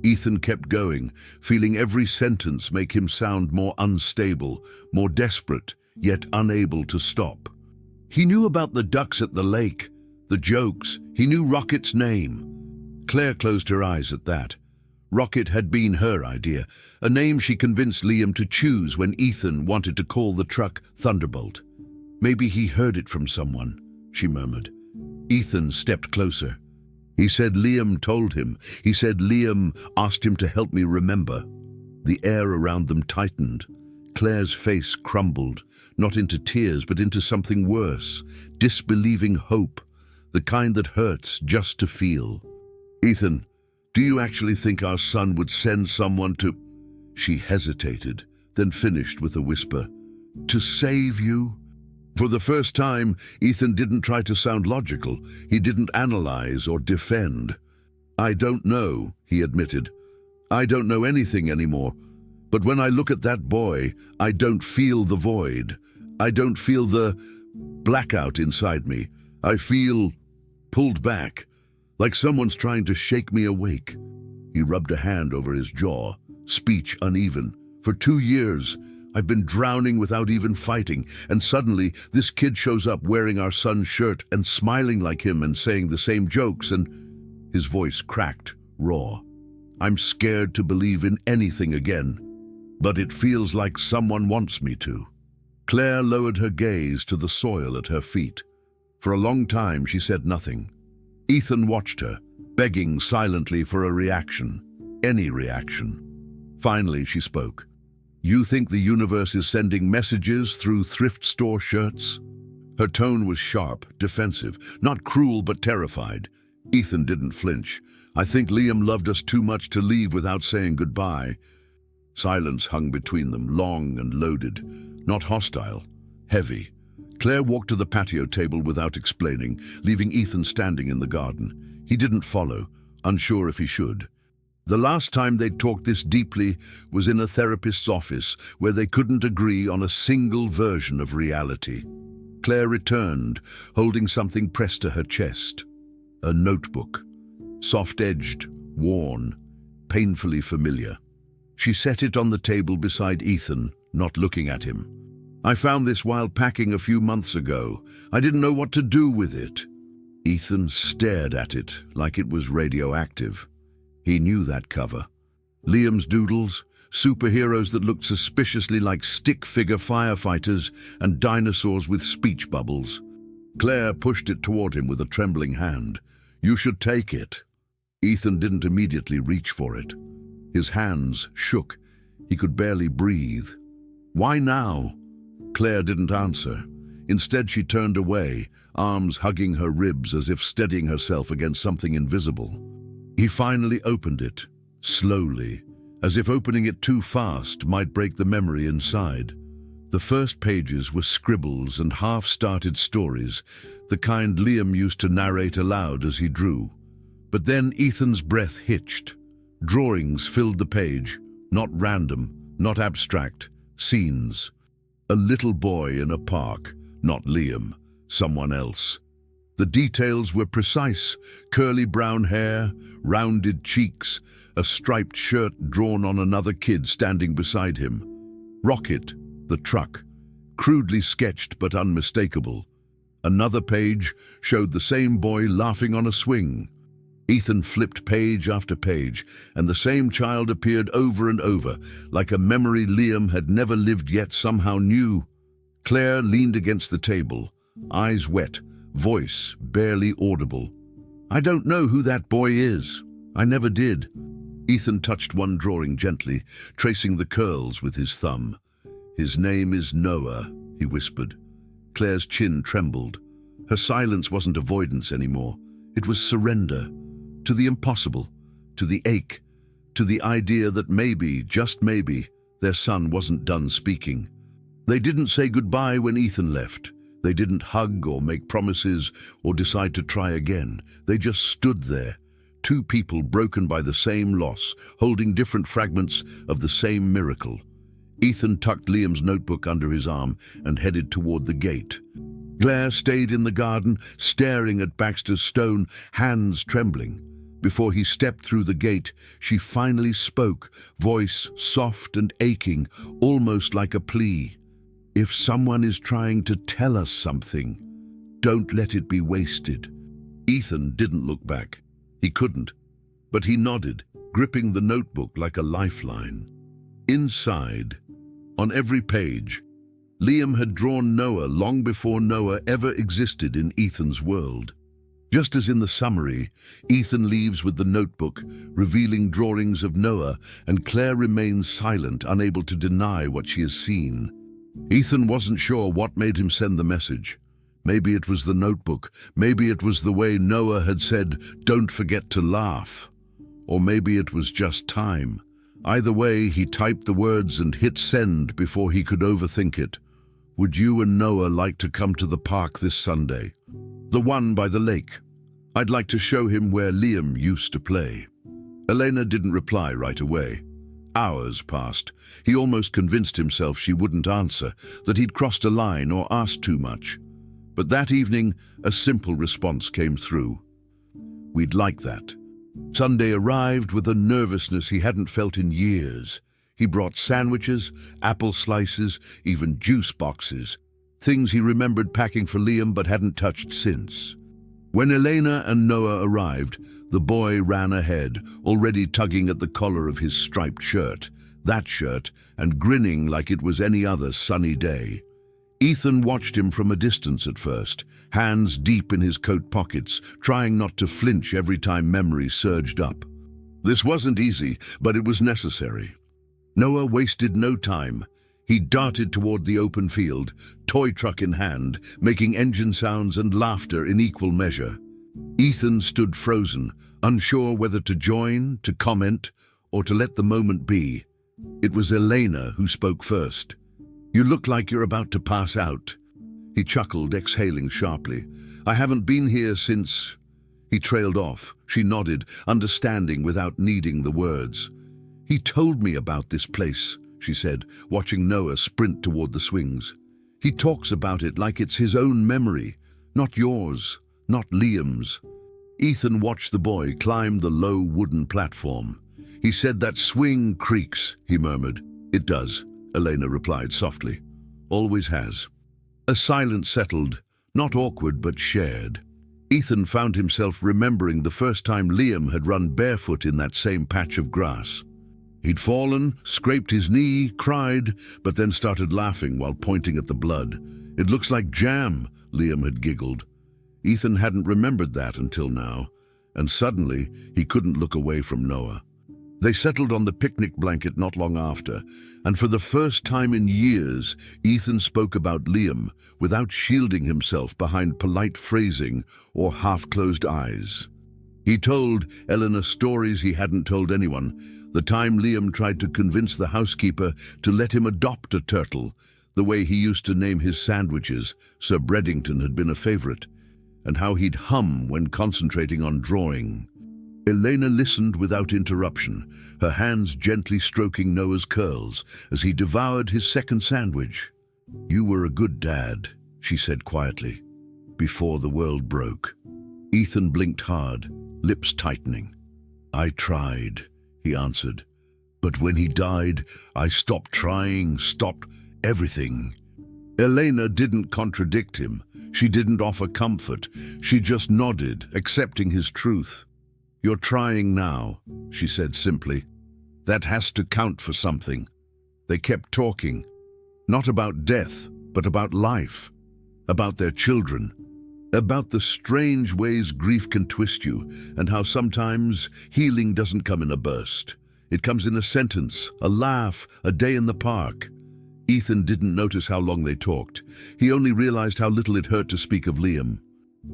[SPEAKER 1] Ethan kept going, feeling every sentence make him sound more unstable, more desperate, yet unable to stop. He knew about the ducks at the lake, the jokes. He knew Rocket's name. Claire closed her eyes at that. Rocket had been her idea, a name she convinced Liam to choose when Ethan wanted to call the truck Thunderbolt. "Maybe he heard it from someone," she murmured. Ethan stepped closer. "He said Liam told him. He said Liam asked him to help me remember." The air around them tightened. Claire's face crumbled, not into tears but into something worse, disbelieving hope, the kind that hurts just to feel. "Ethan, do you actually think our son would send someone to—" She hesitated, then finished with a whisper. "To save you?" For the first time, Ethan didn't try to sound logical. He didn't analyze or defend. "I don't know," he admitted. "I don't know anything anymore. But when I look at that boy, I don't feel the void. I don't feel the blackout inside me. I feel pulled back, like someone's trying to shake me awake." He rubbed a hand over his jaw, speech uneven. "For 2 years, I've been drowning without even fighting, and suddenly this kid shows up wearing our son's shirt and smiling like him and saying the same jokes, and..." His voice cracked, raw. "I'm scared to believe in anything again, but it feels like someone wants me to." Claire lowered her gaze to the soil at her feet. For a long time she said nothing. Ethan watched her, begging silently for a reaction, any reaction. Finally she spoke. "You think the universe is sending messages through thrift store shirts?" Her tone was sharp, defensive, not cruel but terrified. Ethan didn't flinch. "I think Liam loved us too much to leave without saying goodbye." Silence hung between them, long and loaded. Not hostile, heavy. Claire walked to the patio table without explaining, leaving Ethan standing in the garden. He didn't follow, unsure if he should. The last time they'd talked this deeply was in a therapist's office, where they couldn't agree on a single version of reality. Claire returned, holding something pressed to her chest. A notebook. Soft-edged, worn, painfully familiar. She set it on the table beside Ethan, not looking at him. "I found this while packing a few months ago. I didn't know what to do with it." Ethan stared at it like it was radioactive. He knew that cover. Liam's doodles, superheroes that looked suspiciously like stick-figure firefighters, and dinosaurs with speech bubbles. Claire pushed it toward him with a trembling hand. "You should take it." Ethan didn't immediately reach for it. His hands shook. He could barely breathe. "Why now?" Claire didn't answer. Instead, she turned away, arms hugging her ribs as if steadying herself against something invisible. He finally opened it, slowly, as if opening it too fast might break the memory inside. The first pages were scribbles and half-started stories, the kind Liam used to narrate aloud as he drew. But then Ethan's breath hitched. Drawings filled the page, not random, not abstract, scenes. A little boy in a park, not Liam, someone else. The details were precise: curly brown hair, rounded cheeks, a striped shirt drawn on another kid standing beside him. Rocket, the truck, crudely sketched but unmistakable. Another page showed the same boy laughing on a swing. Ethan flipped page after page, and the same child appeared over and over, like a memory Liam had never lived yet somehow knew. Claire leaned against the table, eyes wet, voice barely audible. "I don't know who that boy is. I never did." Ethan touched one drawing gently, tracing the curls with his thumb. "His name is Noah," he whispered. Claire's chin trembled. Her silence wasn't avoidance anymore. It was surrender. To the impossible, to the ache, to the idea that maybe, just maybe, their son wasn't done speaking. They didn't say goodbye when Ethan left. They didn't hug or make promises or decide to try again. They just stood there, two people broken by the same loss, holding different fragments of the same miracle. Ethan tucked Liam's notebook under his arm and headed toward the gate. Claire stayed in the garden, staring at Baxter's stone, hands trembling. Before he stepped through the gate, she finally spoke, voice soft and aching, almost like a plea. "If someone is trying to tell us something, don't let it be wasted." Ethan didn't look back. He couldn't. But he nodded, gripping the notebook like a lifeline. Inside, on every page, Liam had drawn Noah long before Noah ever existed in Ethan's world. Just as in the summary, Ethan leaves with the notebook, revealing drawings of Noah, and Claire remains silent, unable to deny what she has seen. Ethan wasn't sure what made him send the message. Maybe it was the notebook. Maybe it was the way Noah had said, "Don't forget to laugh." Or maybe it was just time. Either way, he typed the words and hit send before he could overthink it. "Would you and Noah like to come to the park this Sunday? The one by the lake. I'd like to show him where Liam used to play." Elena didn't reply right away. Hours passed. He almost convinced himself she wouldn't answer, that he'd crossed a line or asked too much. But that evening, a simple response came through. "We'd like that." Sunday arrived with a nervousness he hadn't felt in years. He brought sandwiches, apple slices, even juice boxes, things he remembered packing for Liam but hadn't touched since. When Elena and Noah arrived, the boy ran ahead, already tugging at the collar of his striped shirt, that shirt, and grinning like it was any other sunny day. Ethan watched him from a distance at first, hands deep in his coat pockets, trying not to flinch every time memory surged up. This wasn't easy, but it was necessary. Noah wasted no time. He darted toward the open field, toy truck in hand, making engine sounds and laughter in equal measure. Ethan stood frozen, unsure whether to join, to comment, or to let the moment be. It was Elena who spoke first. "You look like you're about to pass out." He chuckled, exhaling sharply. "I haven't been here since—" He trailed off. She nodded, understanding without needing the words. "He told me about this place," she said, watching Noah sprint toward the swings. "He talks about it like it's his own memory, not yours, not Liam's." Ethan watched the boy climb the low wooden platform. "He said that swing creaks," he murmured. "It does," Elena replied softly. "Always has." A silence settled, not awkward but shared. Ethan found himself remembering the first time Liam had run barefoot in that same patch of grass. He'd fallen, scraped his knee, cried, but then started laughing while pointing at the blood. "It looks like jam," Liam had giggled. Ethan hadn't remembered that until now, and suddenly he couldn't look away from Noah. They settled on the picnic blanket not long after, and for the first time in years, Ethan spoke about Liam without shielding himself behind polite phrasing or half-closed eyes. He told Eleanor stories he hadn't told anyone, the time Liam tried to convince the housekeeper to let him adopt a turtle, the way he used to name his sandwiches, Sir Breddington had been a favorite, and how he'd hum when concentrating on drawing. Elena listened without interruption, her hands gently stroking Noah's curls as he devoured his second sandwich. "You were a good dad," she said quietly, "before the world broke." Ethan blinked hard, lips tightening. "I tried," he answered. "But when he died, I stopped trying, stopped everything." Elena didn't contradict him. She didn't offer comfort. She just nodded, accepting his truth. "You're trying now," she said simply. "That has to count for something." They kept talking, not about death, but about life, about their children, about the strange ways grief can twist you, and how sometimes healing doesn't come in a burst. It comes in a sentence, a laugh, a day in the park. Ethan didn't notice how long they talked. He only realized how little it hurt to speak of Liam.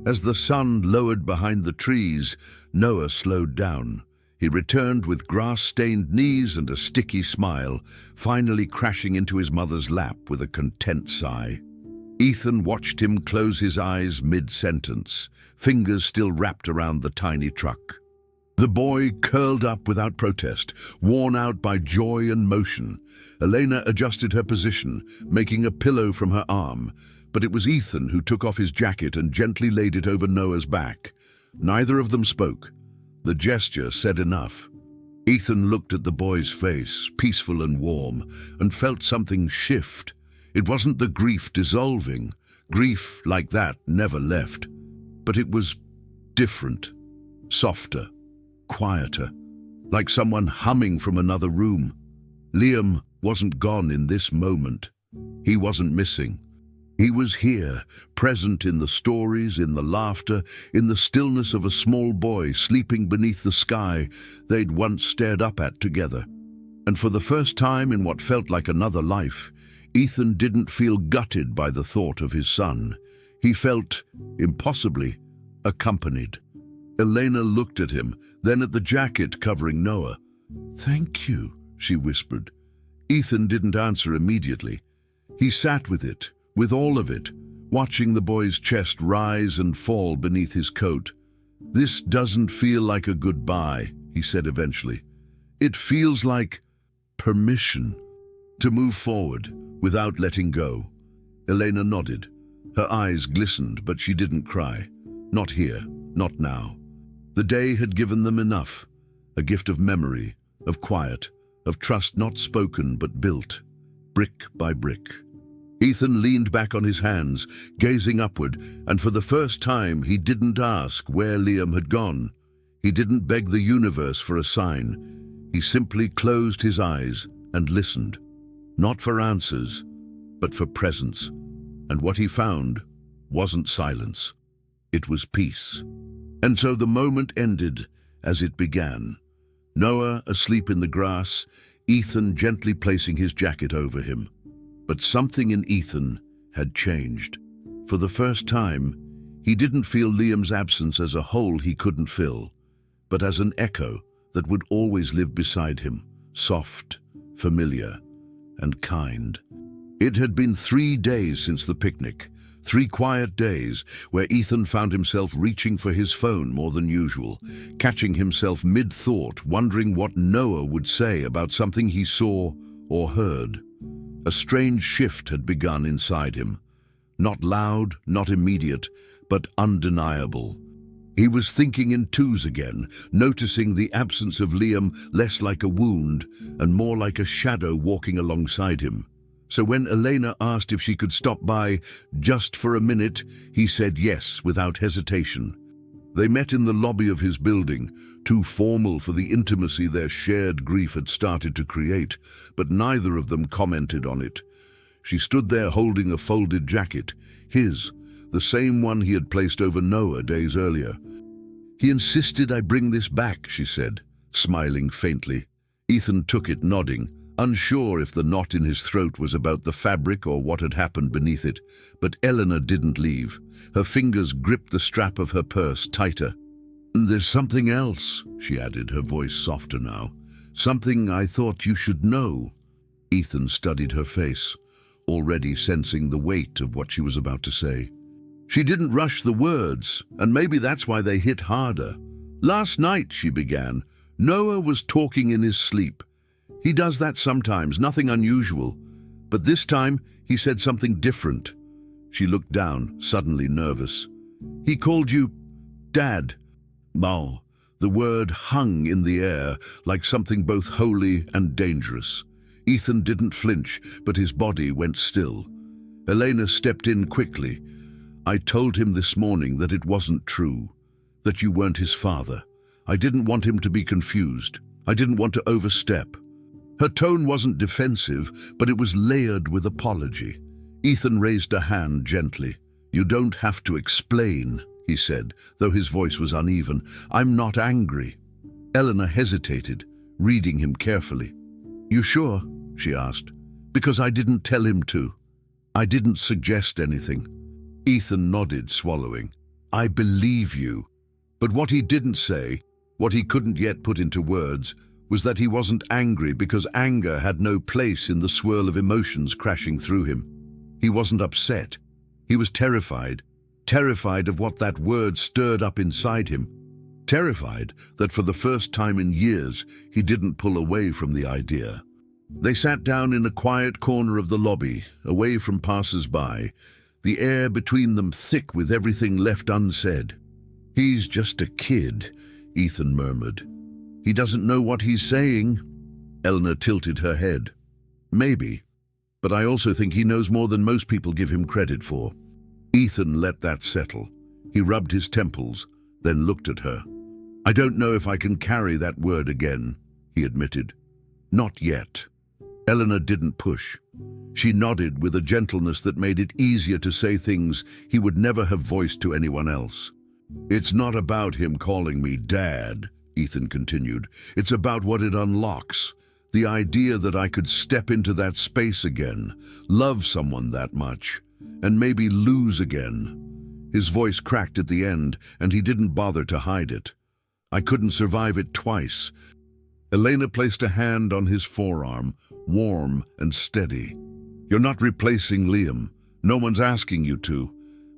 [SPEAKER 1] As the sun lowered behind the trees, Noah slowed down. He returned with grass-stained knees and a sticky smile, finally crashing into his mother's lap with a content sigh. Ethan watched him close his eyes mid-sentence, fingers still wrapped around the tiny truck. The boy curled up without protest, worn out by joy and motion. Elena adjusted her position, making a pillow from her arm, but it was Ethan who took off his jacket and gently laid it over Noah's back. Neither of them spoke. The gesture said enough. Ethan looked at the boy's face, peaceful and warm, and felt something shift. It wasn't the grief dissolving. Grief like that never left. But it was different, softer, quieter, like someone humming from another room. Liam wasn't gone in this moment. He wasn't missing. He was here, present in the stories, in the laughter, in the stillness of a small boy sleeping beneath the sky they'd once stared up at together. And for the first time in what felt like another life, Ethan didn't feel gutted by the thought of his son. He felt, impossibly, accompanied. Elena looked at him, then at the jacket covering Noah. "Thank you," she whispered. Ethan didn't answer immediately. He sat with it, with all of it, watching the boy's chest rise and fall beneath his coat. "This doesn't feel like a goodbye," he said eventually. "It feels like permission to move forward without letting go." Elena nodded. Her eyes glistened, but she didn't cry. Not here, not now. The day had given them enough, a gift of memory, of quiet, of trust not spoken but built, brick by brick. Ethan leaned back on his hands, gazing upward, and for the first time he didn't ask where Liam had gone. He didn't beg the universe for a sign. He simply closed his eyes and listened, not for answers, but for presence. And what he found wasn't silence. It was peace. And so the moment ended as it began. Noah asleep in the grass, Ethan gently placing his jacket over him. But something in Ethan had changed. For the first time, he didn't feel Liam's absence as a hole he couldn't fill, but as an echo that would always live beside him, soft, familiar, and kind. It had been 3 days since the picnic, 3 quiet days where Ethan found himself reaching for his phone more than usual, catching himself mid-thought, wondering what Noah would say about something he saw or heard. A strange shift had begun inside him. Not loud, not immediate, but undeniable. He was thinking in twos again, noticing the absence of Liam less like a wound and more like a shadow walking alongside him. So when Elena asked if she could stop by just for a minute, he said yes without hesitation. They met in the lobby of his building, too formal for the intimacy their shared grief had started to create, but neither of them commented on it. She stood there holding a folded jacket, his, the same one he had placed over Noah days earlier. "He insisted I bring this back," she said, smiling faintly. Ethan took it, nodding, unsure if the knot in his throat was about the fabric or what had happened beneath it. But Eleanor didn't leave. Her fingers gripped the strap of her purse tighter. "There's something else," she added, her voice softer now. "Something I thought you should know." Ethan studied her face, already sensing the weight of what she was about to say. She didn't rush the words, and maybe that's why they hit harder. "Last night," she began, "Noah was talking in his sleep. He does that sometimes, nothing unusual. But this time, he said something different." She looked down, suddenly nervous. "He called you Dad." Oh, the word hung in the air like something both holy and dangerous. Ethan didn't flinch, but his body went still. Elena stepped in quickly. "I told him this morning that it wasn't true, that you weren't his father. I didn't want him to be confused. I didn't want to overstep." Her tone wasn't defensive, but it was layered with apology. Ethan raised a hand gently. "You don't have to explain," he said, though his voice was uneven. "I'm not angry." Eleanor hesitated, reading him carefully. "You sure?" she asked. "Because I didn't tell him to. I didn't suggest anything." Ethan nodded, swallowing. "I believe you." But what he didn't say, what he couldn't yet put into words, was that he wasn't angry because anger had no place in the swirl of emotions crashing through him. He wasn't upset. He was terrified. Terrified of what that word stirred up inside him. Terrified that for the first time in years he didn't pull away from the idea. They sat down in a quiet corner of the lobby, away from passers-by, the air between them thick with everything left unsaid. "He's just a kid," Ethan murmured. "He doesn't know what he's saying." Eleanor tilted her head. "Maybe, but I also think he knows more than most people give him credit for." Ethan let that settle. He rubbed his temples, then looked at her. "I don't know if I can carry that word again," he admitted. "Not yet." Eleanor didn't push. She nodded with a gentleness that made it easier to say things he would never have voiced to anyone else. "It's not about him calling me Dad," Ethan continued. "It's about what it unlocks. The idea that I could step into that space again, love someone that much, and maybe lose again." His voice cracked at the end, and he didn't bother to hide it. "I couldn't survive it twice." Elena placed a hand on his forearm, warm and steady. "You're not replacing Liam. No one's asking you to,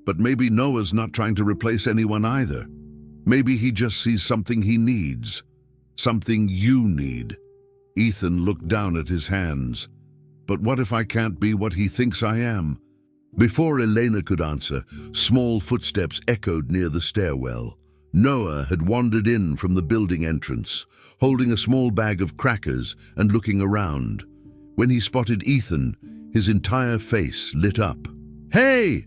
[SPEAKER 1] but maybe Noah's not trying to replace anyone either. Maybe he just sees something he needs, something you need. Ethan looked down at his hands. But what if I can't be what he thinks I am? Before Elena could answer, small footsteps echoed near the stairwell. Noah had wandered in from the building entrance, holding a small bag of crackers and looking around. When he spotted Ethan, his entire face lit up. "Hey!"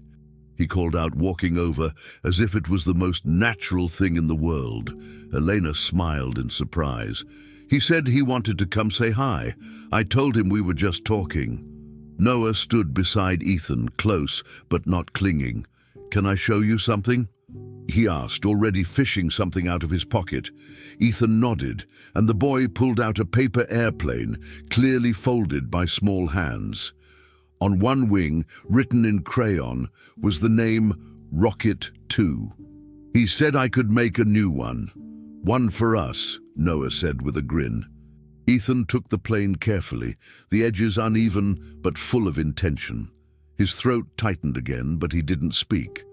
[SPEAKER 1] he called out, walking over as if it was the most natural thing in the world. Elena smiled in surprise. "He said he wanted to come say hi. I told him we were just talking." Noah stood beside Ethan, close but not clinging. "Can I show you something?" he asked, already fishing something out of his pocket. Ethan nodded, and the boy pulled out a paper airplane, clearly folded by small hands. On one wing, written in crayon, was the name Rocket 2. "He said I could make a new one. One for us," Noah said with a grin. Ethan took the plane carefully, the edges uneven but full of intention. His throat tightened again, but he didn't speak.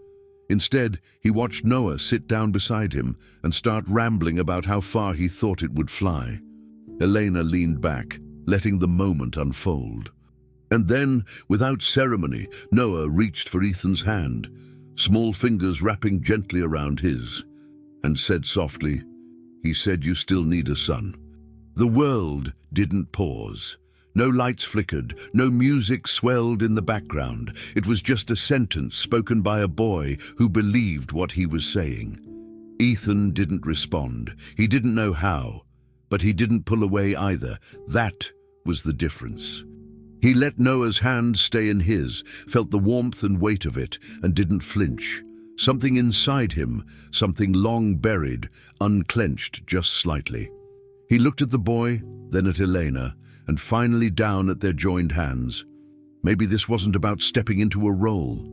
[SPEAKER 1] Instead, he watched Noah sit down beside him and start rambling about how far he thought it would fly. Elena leaned back, letting the moment unfold. And then, without ceremony, Noah reached for Ethan's hand, small fingers wrapping gently around his, and said softly, "He said you still need a son." The world didn't pause. No lights flickered, no music swelled in the background. It was just a sentence spoken by a boy who believed what he was saying. Ethan didn't respond. He didn't know how, but he didn't pull away either. That was the difference. He let Noah's hand stay in his, felt the warmth and weight of it, and didn't flinch. Something inside him, something long buried, unclenched just slightly. He looked at the boy, then at Elena, and finally down at their joined hands. Maybe this wasn't about stepping into a role.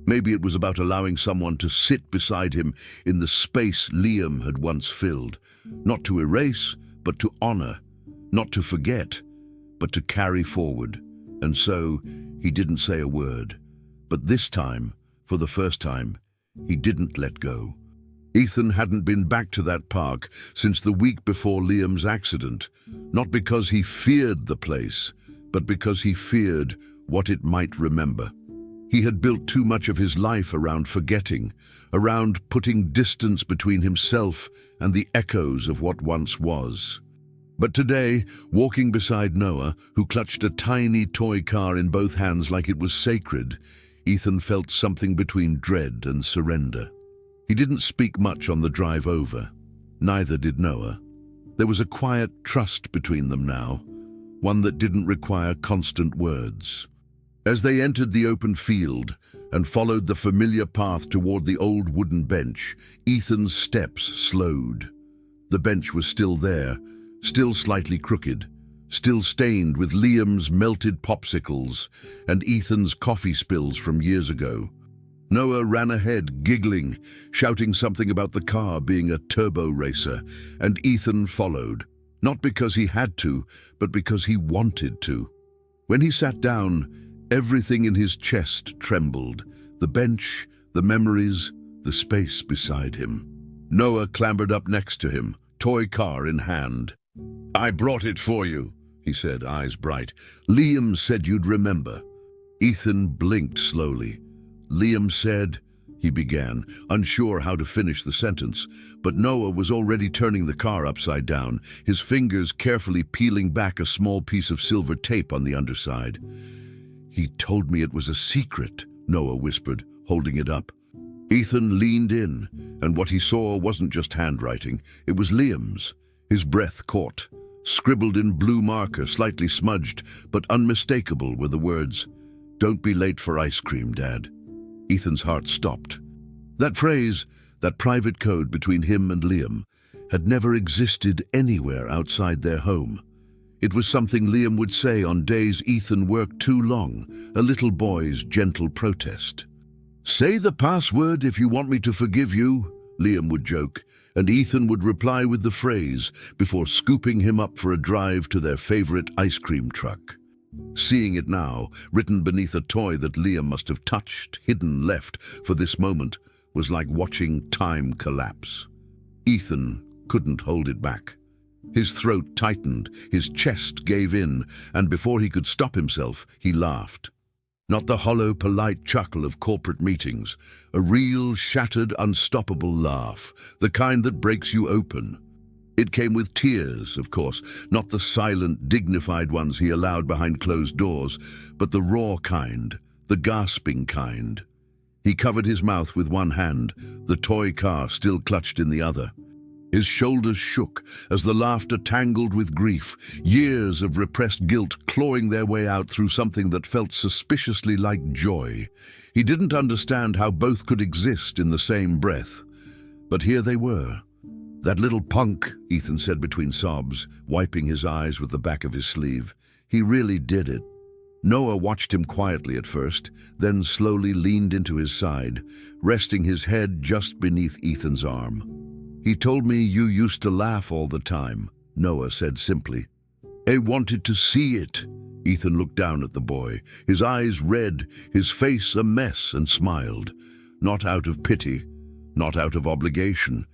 [SPEAKER 1] Maybe it was about allowing someone to sit beside him in the space Liam had once filled. Not to erase, but to honor. Not to forget, but to carry forward. And so, he didn't say a word. But this time, for the first time, he didn't let go. Ethan hadn't been back to that park since the week before Liam's accident, not because he feared the place, but because he feared what it might remember. He had built too much of his life around forgetting, around putting distance between himself and the echoes of what once was. But today, walking beside Noah, who clutched a tiny toy car in both hands like it was sacred, Ethan felt something between dread and surrender. He didn't speak much on the drive over. Neither did Noah. There was a quiet trust between them now, one that didn't require constant words. As they entered the open field and followed the familiar path toward the old wooden bench, Ethan's steps slowed. The bench was still there, still slightly crooked, still stained with Liam's melted popsicles and Ethan's coffee spills from years ago. Noah ran ahead, giggling, shouting something about the car being a turbo racer, and Ethan followed, not because he had to, but because he wanted to. When he sat down, everything in his chest trembled, the bench, the memories, the space beside him. Noah clambered up next to him, toy car in hand. "I brought it for you," he said, eyes bright. "Liam said you'd remember." Ethan blinked slowly. "Liam said," he began, unsure how to finish the sentence, but Noah was already turning the car upside down, his fingers carefully peeling back a small piece of silver tape on the underside. "He told me it was a secret," Noah whispered, holding it up. Ethan leaned in, and what he saw wasn't just handwriting, it was Liam's. His breath caught. Scribbled in blue marker, slightly smudged, but unmistakable were the words, "Don't be late for ice cream, Dad." Ethan's heart stopped. That phrase, that private code between him and Liam, had never existed anywhere outside their home. It was something Liam would say on days Ethan worked too long, a little boy's gentle protest. "Say the password if you want me to forgive you," Liam would joke, and Ethan would reply with the phrase before scooping him up for a drive to their favorite ice cream truck. Seeing it now, written beneath a toy that Liam must have touched, hidden, left for this moment, was like watching time collapse. Ethan couldn't hold it back. His throat tightened, his chest gave in, and before he could stop himself, he laughed. Not the hollow, polite chuckle of corporate meetings, a real, shattered, unstoppable laugh, the kind that breaks you open. It came with tears, of course, not the silent, dignified ones he allowed behind closed doors, but the raw kind, the gasping kind. He covered his mouth with one hand, the toy car still clutched in the other. His shoulders shook as the laughter tangled with grief, years of repressed guilt clawing their way out through something that felt suspiciously like joy. He didn't understand how both could exist in the same breath. But here they were. "That little punk," Ethan said between sobs, wiping his eyes with the back of his sleeve. "He really did it." Noah watched him quietly at first, then slowly leaned into his side, resting his head just beneath Ethan's arm. "He told me you used to laugh all the time," Noah said simply. "I wanted to see it." Ethan looked down at the boy, his eyes red, his face a mess, and smiled. Not out of pity, not out of obligation,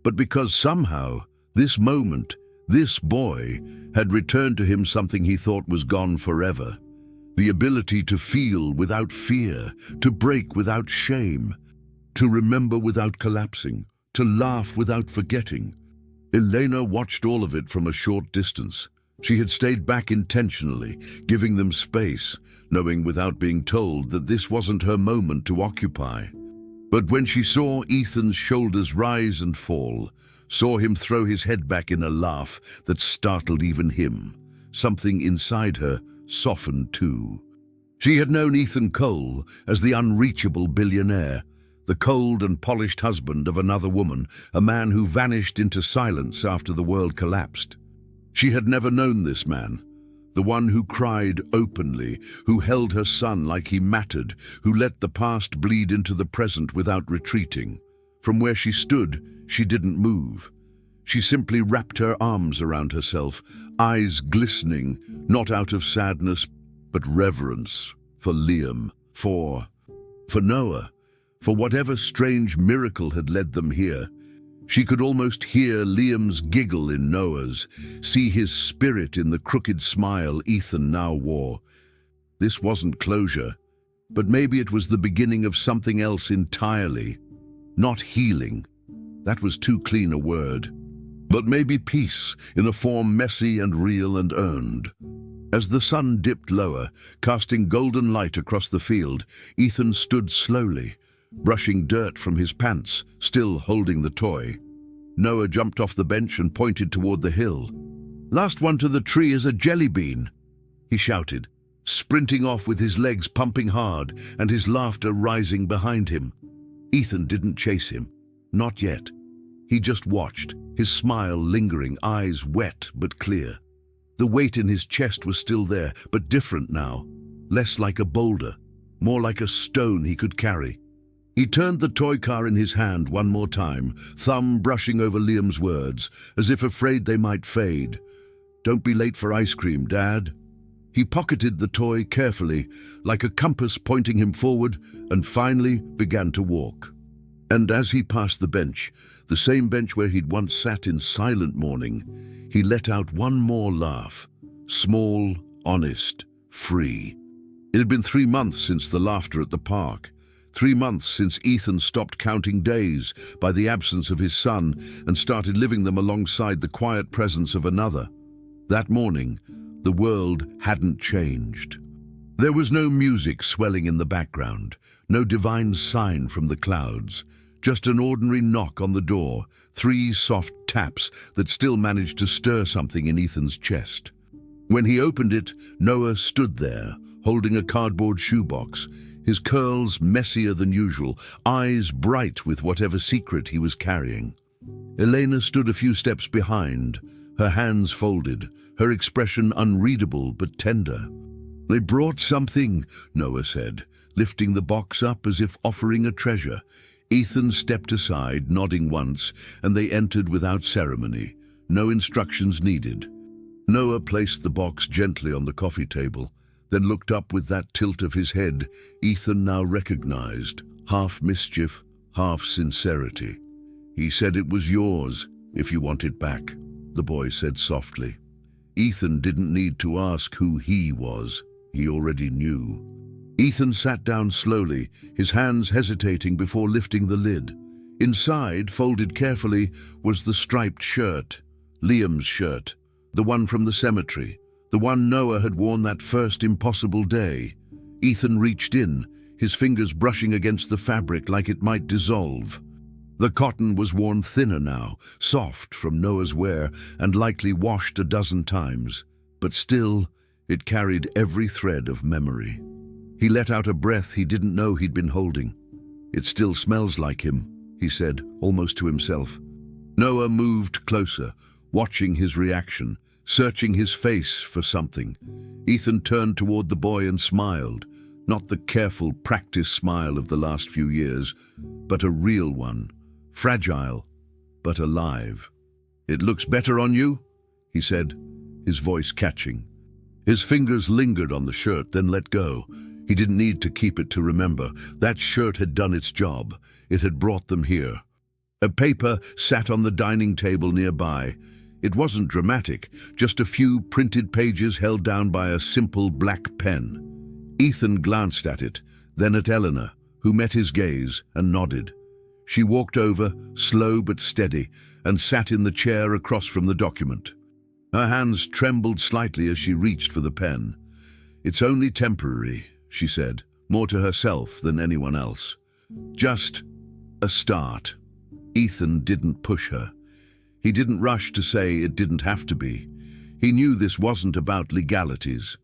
[SPEAKER 1] but because somehow, this moment, this boy, had returned to him something he thought was gone forever. The ability to feel without fear, to break without shame, to remember without collapsing, to laugh without forgetting. Elena watched all of it from a short distance. She had stayed back intentionally, giving them space, knowing without being told that this wasn't her moment to occupy. But when she saw Ethan's shoulders rise and fall, saw him throw his head back in a laugh that startled even him, something inside her softened too. She had known Ethan Cole as the unreachable billionaire, the cold and polished husband of another woman, a man who vanished into silence after the world collapsed. She had never known this man, the one who cried openly, who held her son like he mattered, who let the past bleed into the present without retreating. From where she stood, she didn't move. She simply wrapped her arms around herself, eyes glistening, not out of sadness, but reverence for Liam, for Noah, for whatever strange miracle had led them here. She could almost hear Liam's giggle in Noah's, see his spirit in the crooked smile Ethan now wore. This wasn't closure, but maybe it was the beginning of something else entirely. Not healing, that was too clean a word, but maybe peace in a form messy and real and earned. As the sun dipped lower, casting golden light across the field, Ethan stood slowly, brushing dirt from his pants, still holding the toy. Noah jumped off the bench and pointed toward the hill. "Last one to the tree is a jelly bean," he shouted, sprinting off with his legs pumping hard and his laughter rising behind him. Ethan didn't chase him, not yet. He just watched, his smile lingering, eyes wet but clear. The weight in his chest was still there, but different now, less like a boulder, more like a stone he could carry. He turned the toy car in his hand one more time, thumb brushing over Liam's words, as if afraid they might fade. "Don't be late for ice cream, Dad." He pocketed the toy carefully, like a compass pointing him forward, and finally began to walk. And as he passed the bench, the same bench where he'd once sat in silent mourning, he let out one more laugh, small, honest, free. It had been 3 months since the laughter at the park. 3 months since Ethan stopped counting days by the absence of his son and started living them alongside the quiet presence of another. That morning, the world hadn't changed. There was no music swelling in the background, no divine sign from the clouds, just an ordinary knock on the door, 3 soft taps that still managed to stir something in Ethan's chest. When he opened it, Noah stood there, holding a cardboard shoebox, his curls messier than usual, eyes bright with whatever secret he was carrying. Elena stood a few steps behind, her hands folded, her expression unreadable but tender. "They brought something," Noah said, lifting the box up as if offering a treasure. Ethan stepped aside, nodding once, and they entered without ceremony, no instructions needed. Noah placed the box gently on the coffee table, then looked up with that tilt of his head Ethan now recognized, half mischief, half sincerity. "He said it was yours, if you want it back," the boy said softly. Ethan didn't need to ask who he was. He already knew. Ethan sat down slowly, his hands hesitating before lifting the lid. Inside, folded carefully, was the striped shirt, Liam's shirt, the one from the cemetery, the one Noah had worn that first impossible day. Ethan reached in, his fingers brushing against the fabric like it might dissolve. The cotton was worn thinner now, soft from Noah's wear and likely washed a dozen times, but still, it carried every thread of memory. He let out a breath he didn't know he'd been holding. "It still smells like him," he said, almost to himself. Noah moved closer, watching his reaction, searching his face for something. Ethan turned toward the boy and smiled, not the careful, practiced smile of the last few years, but a real one, fragile, but alive. "It looks better on you," he said, his voice catching. His fingers lingered on the shirt, then let go. He didn't need to keep it to remember. That shirt had done its job. It had brought them here. A paper sat on the dining table nearby. It wasn't dramatic, just a few printed pages held down by a simple black pen. Ethan glanced at it, then at Eleanor, who met his gaze and nodded. She walked over, slow but steady, and sat in the chair across from the document. Her hands trembled slightly as she reached for the pen. "It's only temporary," she said, more to herself than anyone else. "Just a start." Ethan didn't push her. He didn't rush to say it didn't have to be. He knew this wasn't about legalities.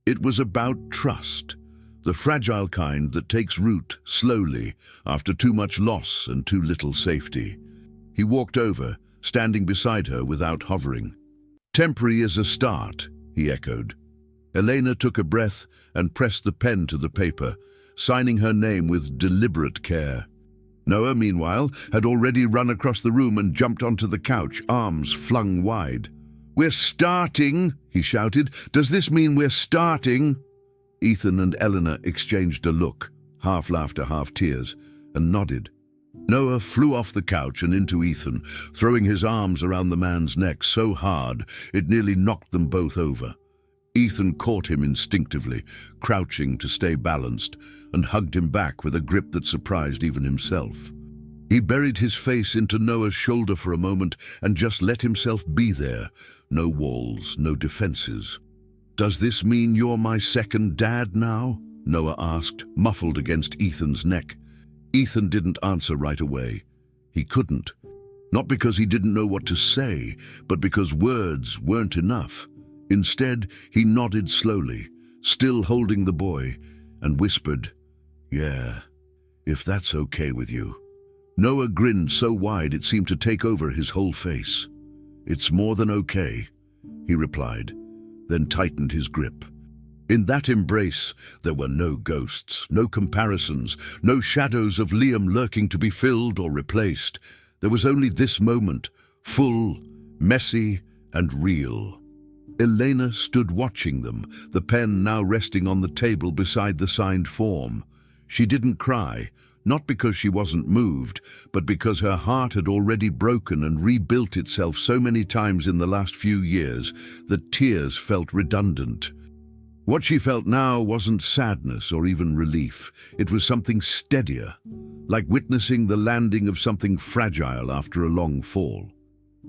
[SPEAKER 1] It was about trust, the fragile kind that takes root slowly after too much loss and too little safety. He walked over, standing beside her without hovering. "Temporary is a start," he echoed. Elena took a breath and pressed the pen to the paper, signing her name with deliberate care. Noah, meanwhile, had already run across the room and jumped onto the couch, arms flung wide. "We're starting," he shouted. "Does this mean we're starting?" Ethan and Eleanor exchanged a look, half laughter, half tears, and nodded. Noah flew off the couch and into Ethan, throwing his arms around the man's neck so hard it nearly knocked them both over. Ethan caught him instinctively, crouching to stay balanced, and hugged him back with a grip that surprised even himself. He buried his face into Noah's shoulder for a moment and just let himself be there. No walls, no defenses. "Does this mean you're my second dad now?" Noah asked, muffled against Ethan's neck. Ethan didn't answer right away. He couldn't. Not because he didn't know what to say, but because words weren't enough. Instead, he nodded slowly, still holding the boy, and whispered, "Yeah, if that's okay with you." Noah grinned so wide it seemed to take over his whole face. "It's more than okay," he replied, then tightened his grip. In that embrace, there were no ghosts, no comparisons, no shadows of Liam lurking to be filled or replaced. There was only this moment, full, messy, and real. Elena stood watching them, the pen now resting on the table beside the signed form. She didn't cry, not because she wasn't moved, but because her heart had already broken and rebuilt itself so many times in the last few years that tears felt redundant. What she felt now wasn't sadness or even relief. It was something steadier, like witnessing the landing of something fragile after a long fall.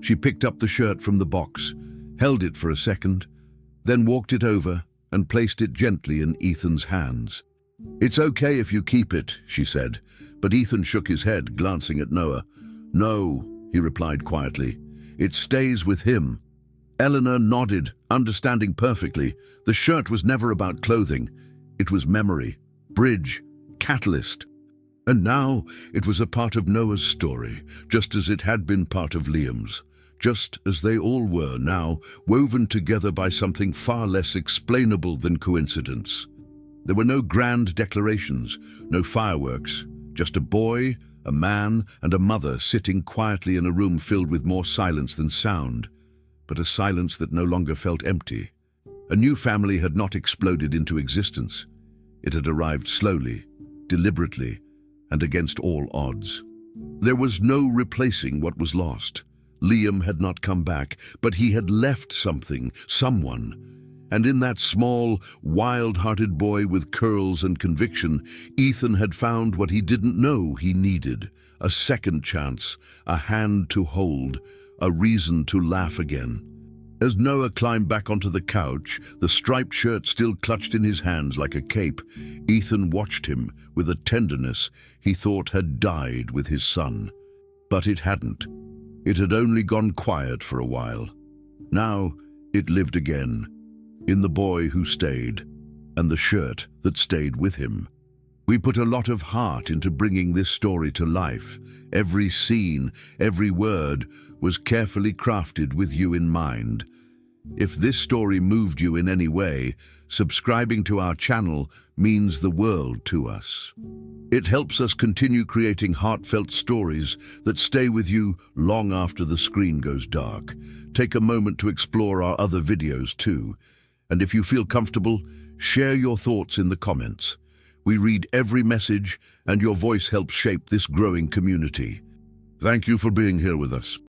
[SPEAKER 1] She picked up the shirt from the box, held it for a second, then walked it over and placed it gently in Ethan's hands. "It's okay if you keep it," she said, but Ethan shook his head, glancing at Noah. "No," he replied quietly. "It stays with him." Eleanor nodded, understanding perfectly. The shirt was never about clothing. It was memory, bridge, catalyst. And now it was a part of Noah's story, just as it had been part of Liam's. Just as they all were now, woven together by something far less explainable than coincidence. There were no grand declarations, no fireworks, just a boy, a man, and a mother sitting quietly in a room filled with more silence than sound, but a silence that no longer felt empty. A new family had not exploded into existence. It had arrived slowly, deliberately, and against all odds. There was no replacing what was lost. Liam had not come back, but he had left something, someone. And in that small, wild-hearted boy with curls and conviction, Ethan had found what he didn't know he needed: a second chance, a hand to hold, a reason to laugh again. As Noah climbed back onto the couch, the striped shirt still clutched in his hands like a cape, Ethan watched him with a tenderness he thought had died with his son. But it hadn't. It had only gone quiet for a while. Now it lived again, in the boy who stayed, and the shirt that stayed with him. We put a lot of heart into bringing this story to life. Every scene, every word was carefully crafted with you in mind. If this story moved you in any way, subscribing to our channel means the world to us. It helps us continue creating heartfelt stories that stay with you long after the screen goes dark. Take a moment to explore our other videos too. And if you feel comfortable, share your thoughts in the comments. We read every message, and your voice helps shape this growing community. Thank you for being here with us.